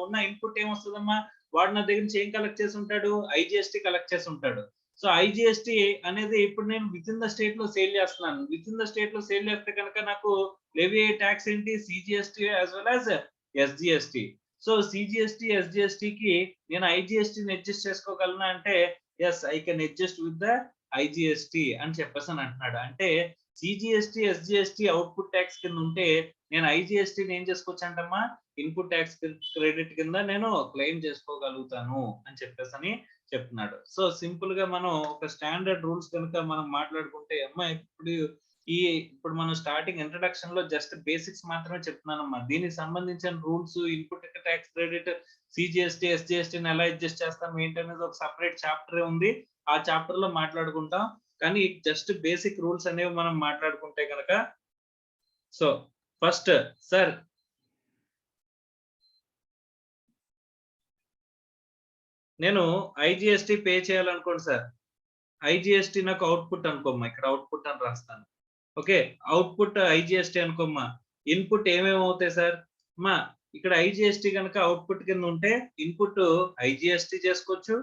ఉన్న ఇన్పుట్ ఏమొస్తదమ్మా? వాడు నా దగ్గర నుంచి ఏం కలెక్ట్ చేసుంటాడు? ఐజీఎస్టీ కలెక్ట్ చేసుంటాడు. సో, ఐజీఎస్టీ అనేది ఇప్పుడు నేను వితిన్ ద స్టేట్‌లో సేల్ చేస్తున్నాను. వితిన్ ద స్టేట్‌లో సేల్ చేస్తే గనక నాకు లెవీ అయ్యే టాక్స్ ఏంటి? CGST as well as SGST. So, CGST, ఎస్జీఎస్టీకి నేను ఐజీఎస్టీని అడ్జస్ట్ చేసుకోగలనా అంటే, yes. I can adjust with the IGST అని చెప్పేసని అంటున్నాడు. అంటే సీజీఎస్టీ, ఎస్జీఎస్టీ అవుట్‌పుట్ టాక్స్ కింద ఉంటే నేను ఐజీఎస్టీని ఏం చేసుకోవచ్చంటమ్మా? ఇన్పుట్ టాక్స్ క్రెడిట్ కింద నేను క్లెయిమ్ చేసుకోగలుగుతాను అని చెప్పేసని చెప్తున్నాడు. సో, సింపుల్‌గా మనం ఒక స్టాండర్డ్ రూల్స్ గనుక మనం మాట్లాడుకుంటే అమ్మ ఇప్పుడు ఇప్పుడు మనం స్టార్టింగ్ ఇంట్రడక్షన్ లో జస్ట్ బేసిక్స్ మాత్రమే చెప్తున్నానమ్మా. దీనికి సంబంధించిన rules, input tax credit, CGST, ఎస్జిఎస్టీని ఎలా అడ్జస్ట్ చేస్తాం ఏంటనేది ఒక సెపరేట్ చాప్టరే ఉంది. ఆ చాప్టర్ లో మాట్లాడుకుంటాం. కానీ జస్ట్ బేసిక్ రూల్స్ అనేవి మనం మాట్లాడుకుంటే కనుక, సో ఫస్ట్ సార్ నేను ఐజిఎస్టీ పే చేయాలనుకోండి సార్. ఐజిఎస్టీ నాకు అవుట్పుట్ అనుకోమ్మా, ఇక్కడ అవుట్పుట్ అని రాస్తాను. ఓకే, అవుట్పుట్ ఐజిఎస్టీ అనుకోమ్మా. ఇన్పుట్ ఏమేమి అవుతాయి సార్? మా ఇక్కడ ఐజిఎస్టీ కనుక అవుట్పుట్ కింద ఉంటే ఇన్పుట్ ఐజిఎస్టీ చేసుకోవచ్చు,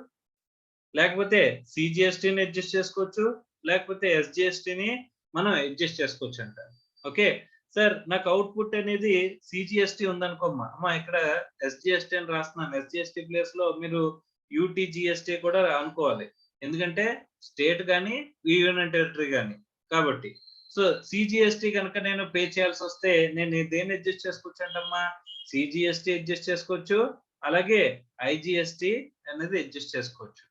లేకపోతే సిజిఎస్టీని అడ్జస్ట్ చేసుకోవచ్చు, లేకపోతే ఎస్జిఎస్టీని మనం అడ్జస్ట్ చేసుకోవచ్చు అంట. ఓకే సార్, నాకు అవుట్పుట్ అనేది సిజిఎస్టీ ఉందనుకోమ్మా. అమ్మా ఇక్కడ ఎస్జిఎస్టీ అని రాస్తున్నాను. ఎస్జిఎస్టీ ప్లేస్ లో మీరు యూటీజిఎస్టీ కూడా అనుకోవాలి, ఎందుకంటే స్టేట్ కానీ యూనియన్ టెరిటరీ కానీ కాబట్టి. సో సిజిఎస్టీ కనుక నేను పే చేయాల్సి వస్తే నేను దేన్ని అడ్జస్ట్ చేసుకోవచ్చు అంటమ్మా? సిజిఎస్టీ అడ్జస్ట్ చేసుకోవచ్చు, అలాగే ఐజిఎస్టీ అనేది అడ్జస్ట్ చేసుకోవచ్చు.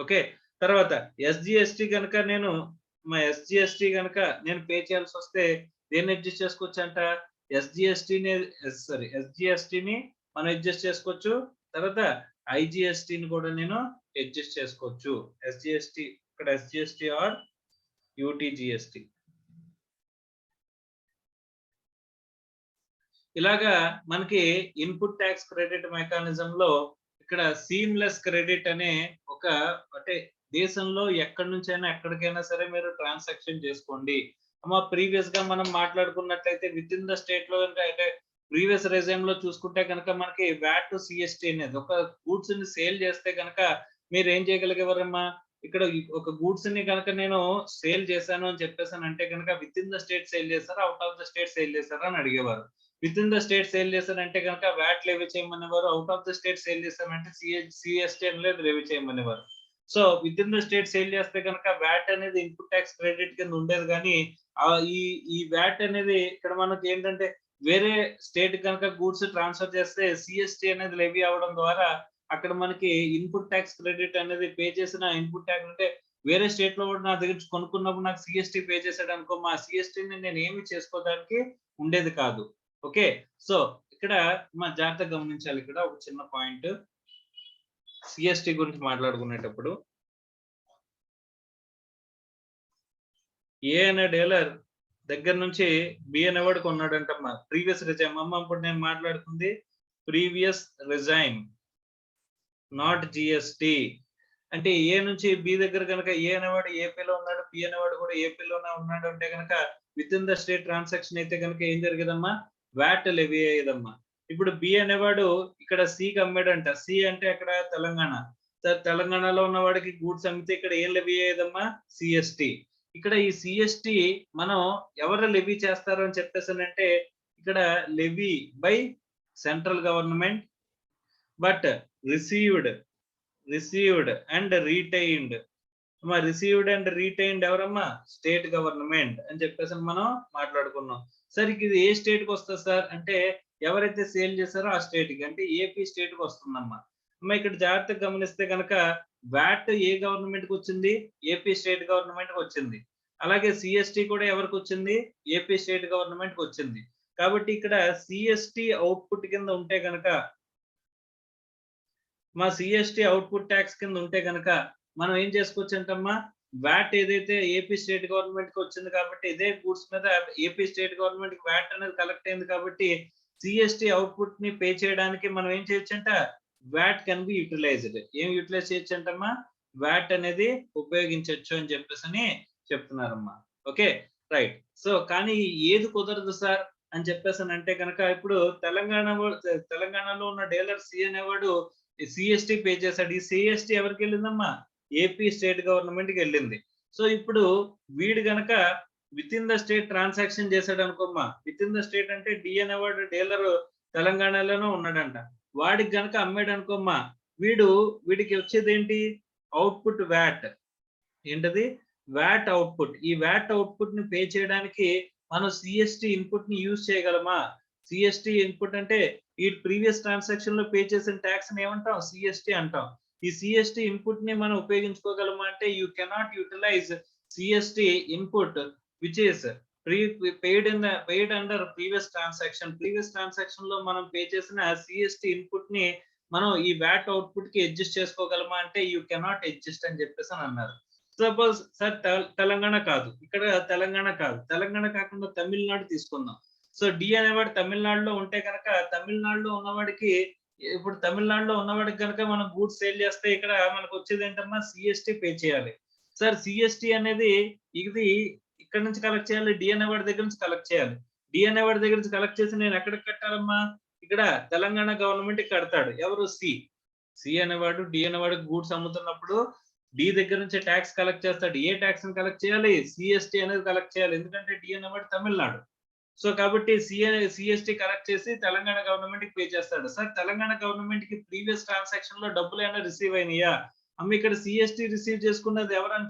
ఓకే, తర్వాత ఎస్జిఎస్టీ కనుక నేను పే చేయాల్సి వస్తే దేన్ని అడ్జస్ట్ చేసుకోవచ్చు అంట? ఎస్జిఎస్టీని మనం అడ్జస్ట్ చేసుకోవచ్చు, తర్వాత ఐజిఎస్టీని కూడా నేను అడ్జస్ట్ చేసుకోవచ్చు. ఎస్జిఎస్టీ ఇక్కడ ఎస్జిఎస్టీ ఆర్ యూటీజిఎస్టీ. ఇలాగా మనకి ఇన్పుట్ ట్యాక్స్ క్రెడిట్ మెకానిజం లో ఇక్కడ సీమ్లెస్ క్రెడిట్ అనే ఒక అంటే దేశంలో ఎక్కడి నుంచైనా ఎక్కడికైనా సరే మీరు ట్రాన్సాక్షన్ చేసుకోండి. అమ్మా ప్రీవియస్ గా మనం మాట్లాడుకున్నట్లయితే విత్ ఇన్ ద స్టేట్ లో అంటే ప్రీవియస్ రెజ్యూమ్ లో చూసుకుంటే కనుక మనకి వ్యాట్ టు సిఎస్టీ అనేది ఒక గూడ్స్ ని సేల్ చేస్తే కనుక మీరు ఏం చేయగలిగేవారమ్మా? ఇక్కడ ఒక గూడ్స్ ని కనుక నేను సేల్ చేశాను అని చెప్పేసాను అంటే కనుక within the state sale చేస్తారా, out of the state sale చేస్తారా అని అడిగేవారు. Within the state sale చేశారంటే కనుక వ్యాట్ లెవీ చేయమనేవారు, out of the state sale చేశారంటే సిఎస్టీ అనేది లెవీ చేయమనేవారు. So within the state sale చేస్తే కనుక వ్యాట్ అనేది ఇన్పుట్ ట్యాక్స్ క్రెడిట్ కింద ఉండేది, కానీ ఈ వ్యాట్ అనేది ఇక్కడ మనకి ఏంటంటే వేరే స్టేట్ కనుక గూడ్స్ ట్రాన్స్ఫర్ చేస్తే సిఎస్టీ అనేది లెవీ అవడం ద్వారా అక్కడ మనకి ఇన్పుట్ ట్యాక్స్ క్రెడిట్ అనేది పే చేసిన ఇన్పుట్ ట్యాక్స్ అంటే వేరే స్టేట్ లో కూడా నా దగ్గర కొనుక్కున్నప్పుడు నాకు సిఎస్టీ పే చేసాడు అనుకో, మా సిఎస్టీని నేను ఏమి చేసుకోవడానికి ఉండేది కాదు. ఓకే, సో ఇక్కడ మా జాగ్రత్తగా గమనించాలి. ఇక్కడ ఒక చిన్న పాయింట్ సిఎస్టీ గురించి మాట్లాడుకునేటప్పుడు ఏ అనే డీలర్ దగ్గర నుంచి బి అనేవాడు కొన్నాడంటమ్మా. ప్రీవియస్ రిజైన్ అమ్మ, ఇప్పుడు నేను మాట్లాడుతుంది ప్రీవియస్ రిజైన్ నాట్ జిఎస్టీ. అంటే ఏ నుంచి బి దగ్గర కనుక ఏ అనేవాడు ఏపీలో ఉన్నాడు, బి అనేవాడు కూడా ఏపీలోనే ఉన్నాడు అంటే కనుక within the state transaction అయితే కనుక ఏం జరిగేదమ్మా? VAT levy అయ్యేదమ్మా. ఇప్పుడు బి అనేవాడు ఇక్కడ సికి అమ్మాడంట. సి అంటే అక్కడ తెలంగాణ. తెలంగాణలో ఉన్న వాడికి గూడ్స్ అమ్మితే ఇక్కడ ఏం లెవీ అయ్యేదమ్మా? సిఎస్టీ. ఇక్కడ ఈ సిఎస్టీ మనం ఎవరు లెవీ చేస్తారు అని చెప్పేసానంటే ఇక్కడ levy by central government, but received and retained. Received and retained ఎవరమ్మా? స్టేట్ గవర్నమెంట్ అని చెప్పేసి మనం మాట్లాడుకున్నాం. సార్ ఇది ఏ స్టేట్ కి వస్తుంది సార్ అంటే ఎవరైతే సేల్ చేశారో ఆ స్టేట్ కి, అంటే ఏపీ స్టేట్ కి వస్తుందమ్మా. అమ్మా ఇక్కడ జాగ్రత్తగా గమనిస్తే కనుక వ్యాట్ ఏ గవర్నమెంట్ కి వచ్చింది? ఏపీ స్టేట్ గవర్నమెంట్ కి వచ్చింది. అలాగే సిఎస్టీ కూడా ఎవరికి వచ్చింది? ఏపీ స్టేట్ గవర్నమెంట్ కి వచ్చింది. కాబట్టి ఇక్కడ సిఎస్టీ అవుట్పుట్ కింద ఉంటే కనుక మా సిఎస్టీ అవుట్పుట్ ట్యాక్స్ కింద ఉంటే కనుక మనం ఏం చేసుకోవచ్చు అంటమ్మా? వ్యాట్ ఏదైతే ఏపీ స్టేట్ గవర్నమెంట్ కి వచ్చింది కాబట్టి ఇదే గూడ్స్ మీద ఏపీ స్టేట్ గవర్నమెంట్ కి వ్యాట్ అనేది కలెక్ట్ అయింది కాబట్టి సిఎస్టీ అవుట్పుట్ ని పే చేయడానికి మనం ఏం చేయొచ్చంట? VAT can be utilised. ఏం యూటిలైజ్ చేయొచ్చు అంటమ్మా? వ్యాట్ అనేది ఉపయోగించవచ్చు అని చెప్పేసి అని చెప్తున్నారమ్మా. Okay right. సో కానీ ఏది కుదరదు సార్ అని చెప్పేసి అంటే కనుక ఇప్పుడు తెలంగాణలో ఉన్న డీలర్ సి అనేవాడు సిఎస్టీ పే చేశాడు. ఈ సిఎస్టీ ఎవరికి వెళ్ళిందమ్మా? ఏపీ స్టేట్ గవర్నమెంట్ కి వెళ్ళింది. సో ఇప్పుడు వీడు గనక within the state transaction చేశాడు అనుకోమ్మా. విత్ ఇన్ ద స్టేట్ అంటే డి అనేవాడు డీలర్ తెలంగాణలోనే ఉన్నాడంట. వాడికి గనక అమ్మాడు అనుకోమ్మా, వీడికి వచ్చేది ఏంటి? Output VAT. ఏంటది? VAT output. ఈ వ్యాట్ అవుట్పుట్ ని పే చేయడానికి మనం సిఎస్టీ ఇన్పుట్ ని యూజ్ చేయగలమా? సిఎస్టీ ఇన్పుట్ అంటే ఈ ప్రీవియస్ ట్రాన్సాక్షన్ లో పే చేసిన ట్యాక్స్ ని ఏమంటాం? సిఎస్టీ అంటాం. ఈ సిఎస్టీ ఇన్పుట్ ని మనం ఉపయోగించుకోగలమా అంటే you cannot utilise CST input which is paid under previous transaction లో మనం పే చేసిన సిఎస్టి ఇన్పుట్ ని మనం ఈ వ్యాట్ అవుట్పుట్ కి అడ్జస్ట్ చేసుకోగలమా అంటే యూ కెనాట్ అడ్జస్ట్ అని చెప్పేసి అని అన్నారు. సపోజ్ సార్ తెలంగాణ కాదు, ఇక్కడ తెలంగాణ కాకుండా తమిళనాడు తీసుకుందాం. సో డి అనేవాడు తమిళనాడులో ఉంటే కనుక తమిళనాడులో ఉన్నవాడికి కనుక మనం గూడ్స్ సేల్ చేస్తే ఇక్కడ మనకు వచ్చేది ఏంటమ్మా సిఎస్టి పే చేయాలి. సార్ సిఎస్టి అనేది ఇది ఇక్కడ నుంచి కలెక్ట్ చేయాలి, డి అనేవాడి దగ్గర నుంచి కలెక్ట్ చేయాలి. డి అనేవాడి దగ్గర నుంచి కలెక్ట్ చేసి నేను ఎక్కడికి కట్టాలమ్మా, ఇక్కడ తెలంగాణ గవర్నమెంట్ కడతాడు. ఎవరు సి అనేవాడు డి అనేవాడు గూడ్స్ అమ్ముతున్నప్పుడు డి దగ్గర నుంచి ట్యాక్స్ కలెక్ట్ చేస్తాడు. ఏ ట్యాక్స్ ని కలెక్ట్ చేయాలి, సిఎస్టి అనేది కలెక్ట్ చేయాలి, ఎందుకంటే డి అనేవాడు తమిళనాడు. సో కాబట్టి సిఎస్టి కలెక్ట్ చేసి తెలంగాణ గవర్నమెంట్ కి పే చేస్తాడు. సార్ తెలంగాణ గవర్నమెంట్ కి ప్రీవియస్ ట్రాన్సాక్షన్ లో డబ్బులు ఏమైనా రిసీవ్ అయినాయా, అమ్మ ఇక్కడ సిఎస్టి రిసీవ్ చేసుకున్నది ఎవరని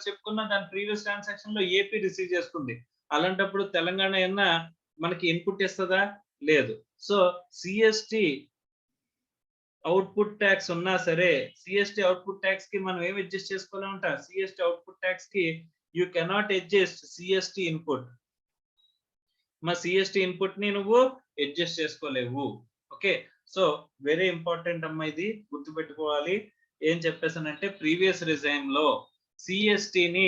చెప్పుకున్నా దాని ప్రీవియస్ ట్రాన్సాక్షన్ లో ఏపీ రిసీవ్ చేసుకుంది. అలాంటప్పుడు తెలంగాణ ఏమన్నా మనకి ఇన్పుట్ ఇస్తుందా, లేదు. సో సిఎస్టి అవుట్పుట్ ట్యాక్స్ ఉన్నా సరే సిఎస్టి అవుట్పుట్ ట్యాక్స్ కి మనం ఏం అడ్జస్ట్ చేసుకోలేమంట, సిఎస్టి అవుట్పుట్ ట్యాక్స్ కి you cannot adjust CST input. మా సిఎస్టి ఇన్పుట్ ని నువ్వు అడ్జస్ట్ చేసుకోలేవు. ఓకే, సో వెరీ ఇంపార్టెంట్ అమ్మా, ఇది గుర్తుపెట్టుకోవాలి. ఏం చెప్పేసానంటే ప్రీవియస్ రిజైమ్ లో సిఎస్టిని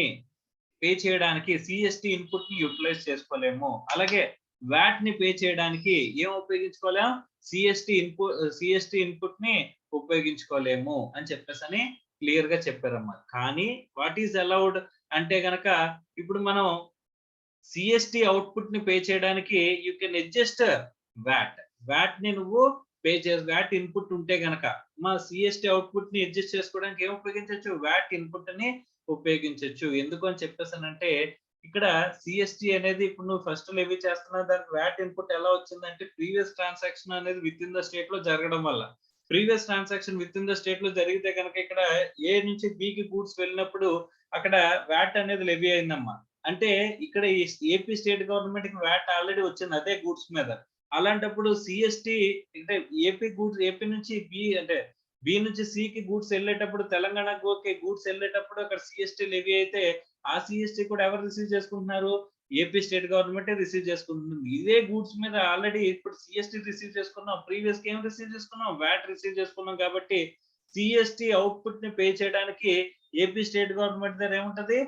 పే చేయడానికి సిఎస్టి ఇన్పుట్ ని యూటిలైజ్ చేసుకోలేము. అలాగే వ్యాట్ ని పే చేయడానికి ఏం ఉపయోగించుకోలేము, సిఎస్టి ఇన్పుట్ ని ఉపయోగించుకోలేము అని చెప్పేసి క్లియర్ గా చెప్పారమ్మా. కానీ వాట్ ఈస్ అలౌడ్ అంటే గనక ఇప్పుడు మనం సిఎస్టి అవుట్పుట్ ని పే చేయడానికి యూ కెన్ అడ్జస్ట్ వ్యాట్ ని నువ్వు పే చేసి వ్యాట్ ఇన్పుట్ ఉంటే గనక మా సిఎస్టి అవుట్పుట్ ని అడ్జస్ట్ చేసుకోవడానికి ఏం ఉపయోగించవచ్చు, వ్యాట్ ఇన్పుట్ ని ఉపయోగించవచ్చు. ఎందుకు అని చెప్పేసానంటే ఇక్కడ సిఎస్టి అనేది ఇప్పుడు నువ్వు ఫస్ట్ లెవీ చేస్తున్నా దానికి వ్యాట్ ఇన్పుట్ ఎలా వచ్చిందంటే ప్రీవియస్ ట్రాన్సాక్షన్ అనేది విత్ ఇన్ ద స్టేట్ లో జరగడం వల్ల. Previous transaction with in the state లో జరిగితే కనుక ఇక్కడ ఏ నుంచి బి కి గూడ్స్ వెళ్ళినప్పుడు అక్కడ వ్యాట్ అనేది లెవీ అయిందమ్మా. అంటే ఇక్కడ ఏపీ స్టేట్ గవర్నమెంట్ కి వ్యాట్ ఆల్రెడీ వచ్చింది అదే గూడ్స్ మీద. అలాంటప్పుడు సిఎస్టి అంటే ఏపీ నుంచి బి అంటే బి నుంచి సి కి గూడ్స్ వెళ్ళేటప్పుడు తెలంగాణకు గూడ్స్ వెళ్ళేటప్పుడు అక్కడ సిఎస్టి లెవీ అయితే ఆ సిఎస్టి కూడా ఎవరు రిసీవ్ చేసుకుంటున్నారు, ఏపీ స్టేట్ గవర్నమెంట్ రిసీవ్ చేసుకుంటుంది. ఇదే గూడ్స్ మీద ఆల్రెడీ ఇప్పుడు సిఎస్టి రిసీవ్ చేసుకున్నాం, ప్రీవియస్ ఏం రిసీవ్ చేసుకున్నాం, వ్యాట్ రిసీవ్ చేసుకున్నాం. కాబట్టి సిఎస్టి అవుట్పుట్ ని పే చేయడానికి ఏపీ స్టేట్ గవర్నమెంట్ దగ్గర ఏముంటది,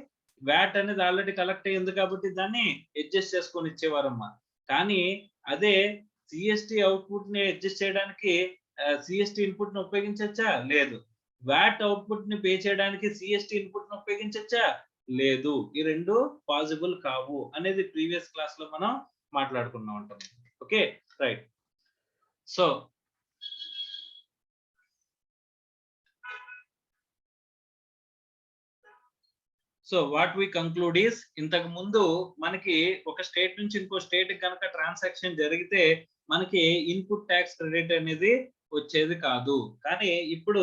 వ్యాట్ అనేది ఆల్రెడీ కలెక్ట్ అయ్యింది కాబట్టి దాన్ని అడ్జస్ట్ చేసుకొని ఇచ్చేవారమ్మా. కానీ అదే సిఎస్టి అవుట్పుట్ ని అడ్జస్ట్ చేయడానికి సిఎస్టి ఇన్పుట్ ని ఉపయోగించచ్చా, లేదు. వ్యాట్ అవుట్పుట్ ని పే చేయడానికి సిఎస్టి ఇన్పుట్ ని ఉపయోగించచ్చా, లేదు. ఈ రెండు పాసిబుల్ కావు అనేది ప్రీవియస్ క్లాస్ లో మనం మాట్లాడుకున్నాం ఉంటాం. Okay, right. So what we conclude is, ఇంతకు ముందు మనకి ఒక స్టేట్ నుంచి ఇంకో స్టేట్ కనుక ట్రాన్సాక్షన్ జరిగితే మనకి ఇన్పుట్ ట్యాక్స్ క్రెడిట్ అనేది వచ్చేది కాదు. కానీ ఇప్పుడు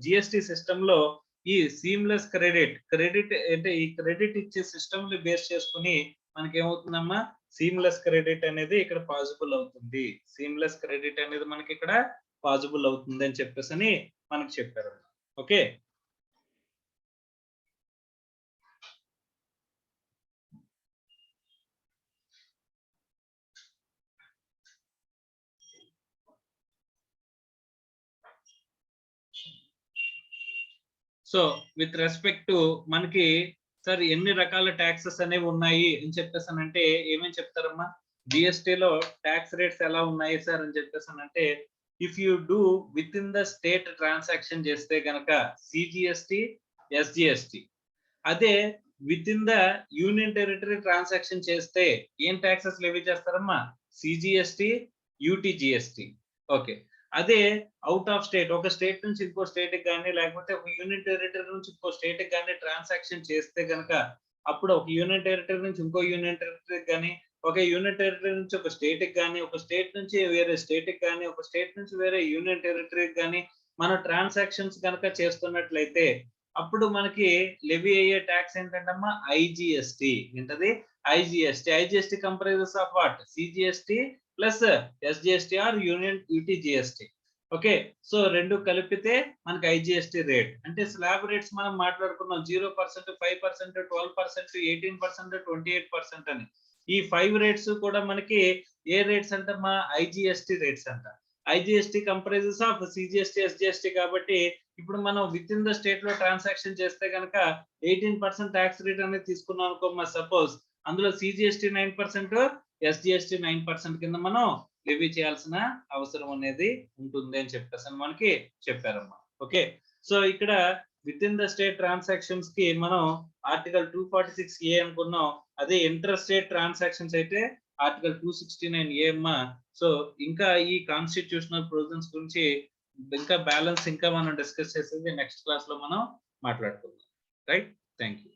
జిఎస్టి సిస్టమ్ లో ఈ సీమ్లెస్ క్రెడిట్ అంటే ఈ క్రెడిట్ ఇచ్చే సిస్టమ్ ని బేస్ చేసుకుని మనకి ఏమవుతుందమ్మా, సీమ్లెస్ క్రెడిట్ అనేది ఇక్కడ పాసిబుల్ అవుతుంది. సీమ్లెస్ క్రెడిట్ అనేది మనకి ఇక్కడ పాసిబుల్ అవుతుంది అని చెప్పేసి మనకి చెప్పారు. Okay, so with respect to మనకి సార్ ఎన్ని రకాల ట్యాక్సెస్ అనేవి ఉన్నాయి అని చెప్పేసానంటే ఏమేమి చెప్తారమ్మా, జిఎస్టిలో ట్యాక్స్ రేట్స్ ఎలా ఉన్నాయి సార్ అని చెప్పేసానంటే if you do with in the state transaction చేస్తే గనక సిజిఎస్టి, ఎస్జిఎస్టి. అదే with in the union territory transaction చేస్తే ఏం ట్యాక్సెస్ లెవీ చేస్తారమ్మా, సిజిఎస్టి, యూటీజిఎస్టి. ఓకే, అదే అవుట్ ఆఫ్ స్టేట్ ఒక స్టేట్ నుంచి ఇంకో స్టేట్ కి కానీ లేకపోతే ఒక యూనియన్ టెరిటరీ నుంచి ఇంకో స్టేట్ కి కానీ ట్రాన్సాక్షన్ చేస్తే కనుక అప్పుడు ఒక యూనియన్ టెరిటరీ నుంచి ఇంకో యూనియన్ టెరిటరీకి కానీ ఒక యూనియన్ టెరిటరీ నుంచి ఒక స్టేట్ కి కానీ ఒక స్టేట్ నుంచి వేరే స్టేట్ కి కానీ ఒక స్టేట్ నుంచి వేరే యూనియన్ టెరిటరీకి కానీ మన ట్రాన్సాక్షన్స్ కనుక చేస్తున్నట్లయితే అప్పుడు మనకి లెవీ అయ్యే ట్యాక్స్ ఏంటంటమ్మా, ఐజిఎస్టి. ఏంటది, IGST. IGST comprises of what, CGST plus SGST or union UTGST. Okay. So 2 కలిపితే మనకి ఐజీఎస్టీ రేట్. అంటే స్లాబ్ రేట్స్ మనం మాట్లాడుకున్నాం 0%, 5%, 12%, 18%, 28% అని. ఈ 5 రేట్స్ కూడా మనకి ఏ రేట్స్ అంటమ్మా? ఐజీఎస్టీ రేట్స్ అంట. IGST comprises of CGST, SGST కాబట్టి ఇప్పుడు మనం వితిన్ ద స్టేట్‌లో ట్రాన్సాక్షన్ చేస్తే గనక 18% టాక్స్ రేట్ అనేది తీసుకున్నాం అనుకోమ్మా సపోజ్. అందులో సీజీఎస్టీ 9%, ఎస్జీఎస్టీ 9% కింద మనం లెవీ చేయాల్సిన అవసరం అనేది ఉంటుంది అని చెప్పేసని మనకి చెప్పారమ్మా. ఓకే. సో ఇక్కడ వితిన్ ద స్టేట్ ట్రాన్సాక్షన్స్ కి మనం ఆర్టికల్ 246 అనుకున్నాం. అదే ఇంటర్ స్టేట్ ట్రాన్సాక్షన్స్ అయితే ఆర్టికల్ 269 అమ్మా. సో ఇంకా ఈ కాన్స్టిట్యూషనల్ ప్రొవిజన్స్ గురించి ఇంకా బ్యాలెన్స్ ఇంకా మనం డిస్కస్ చేసేది నెక్స్ట్ క్లాస్ లో మనం మాట్లాడుకుందాం. రైట్? Thank you.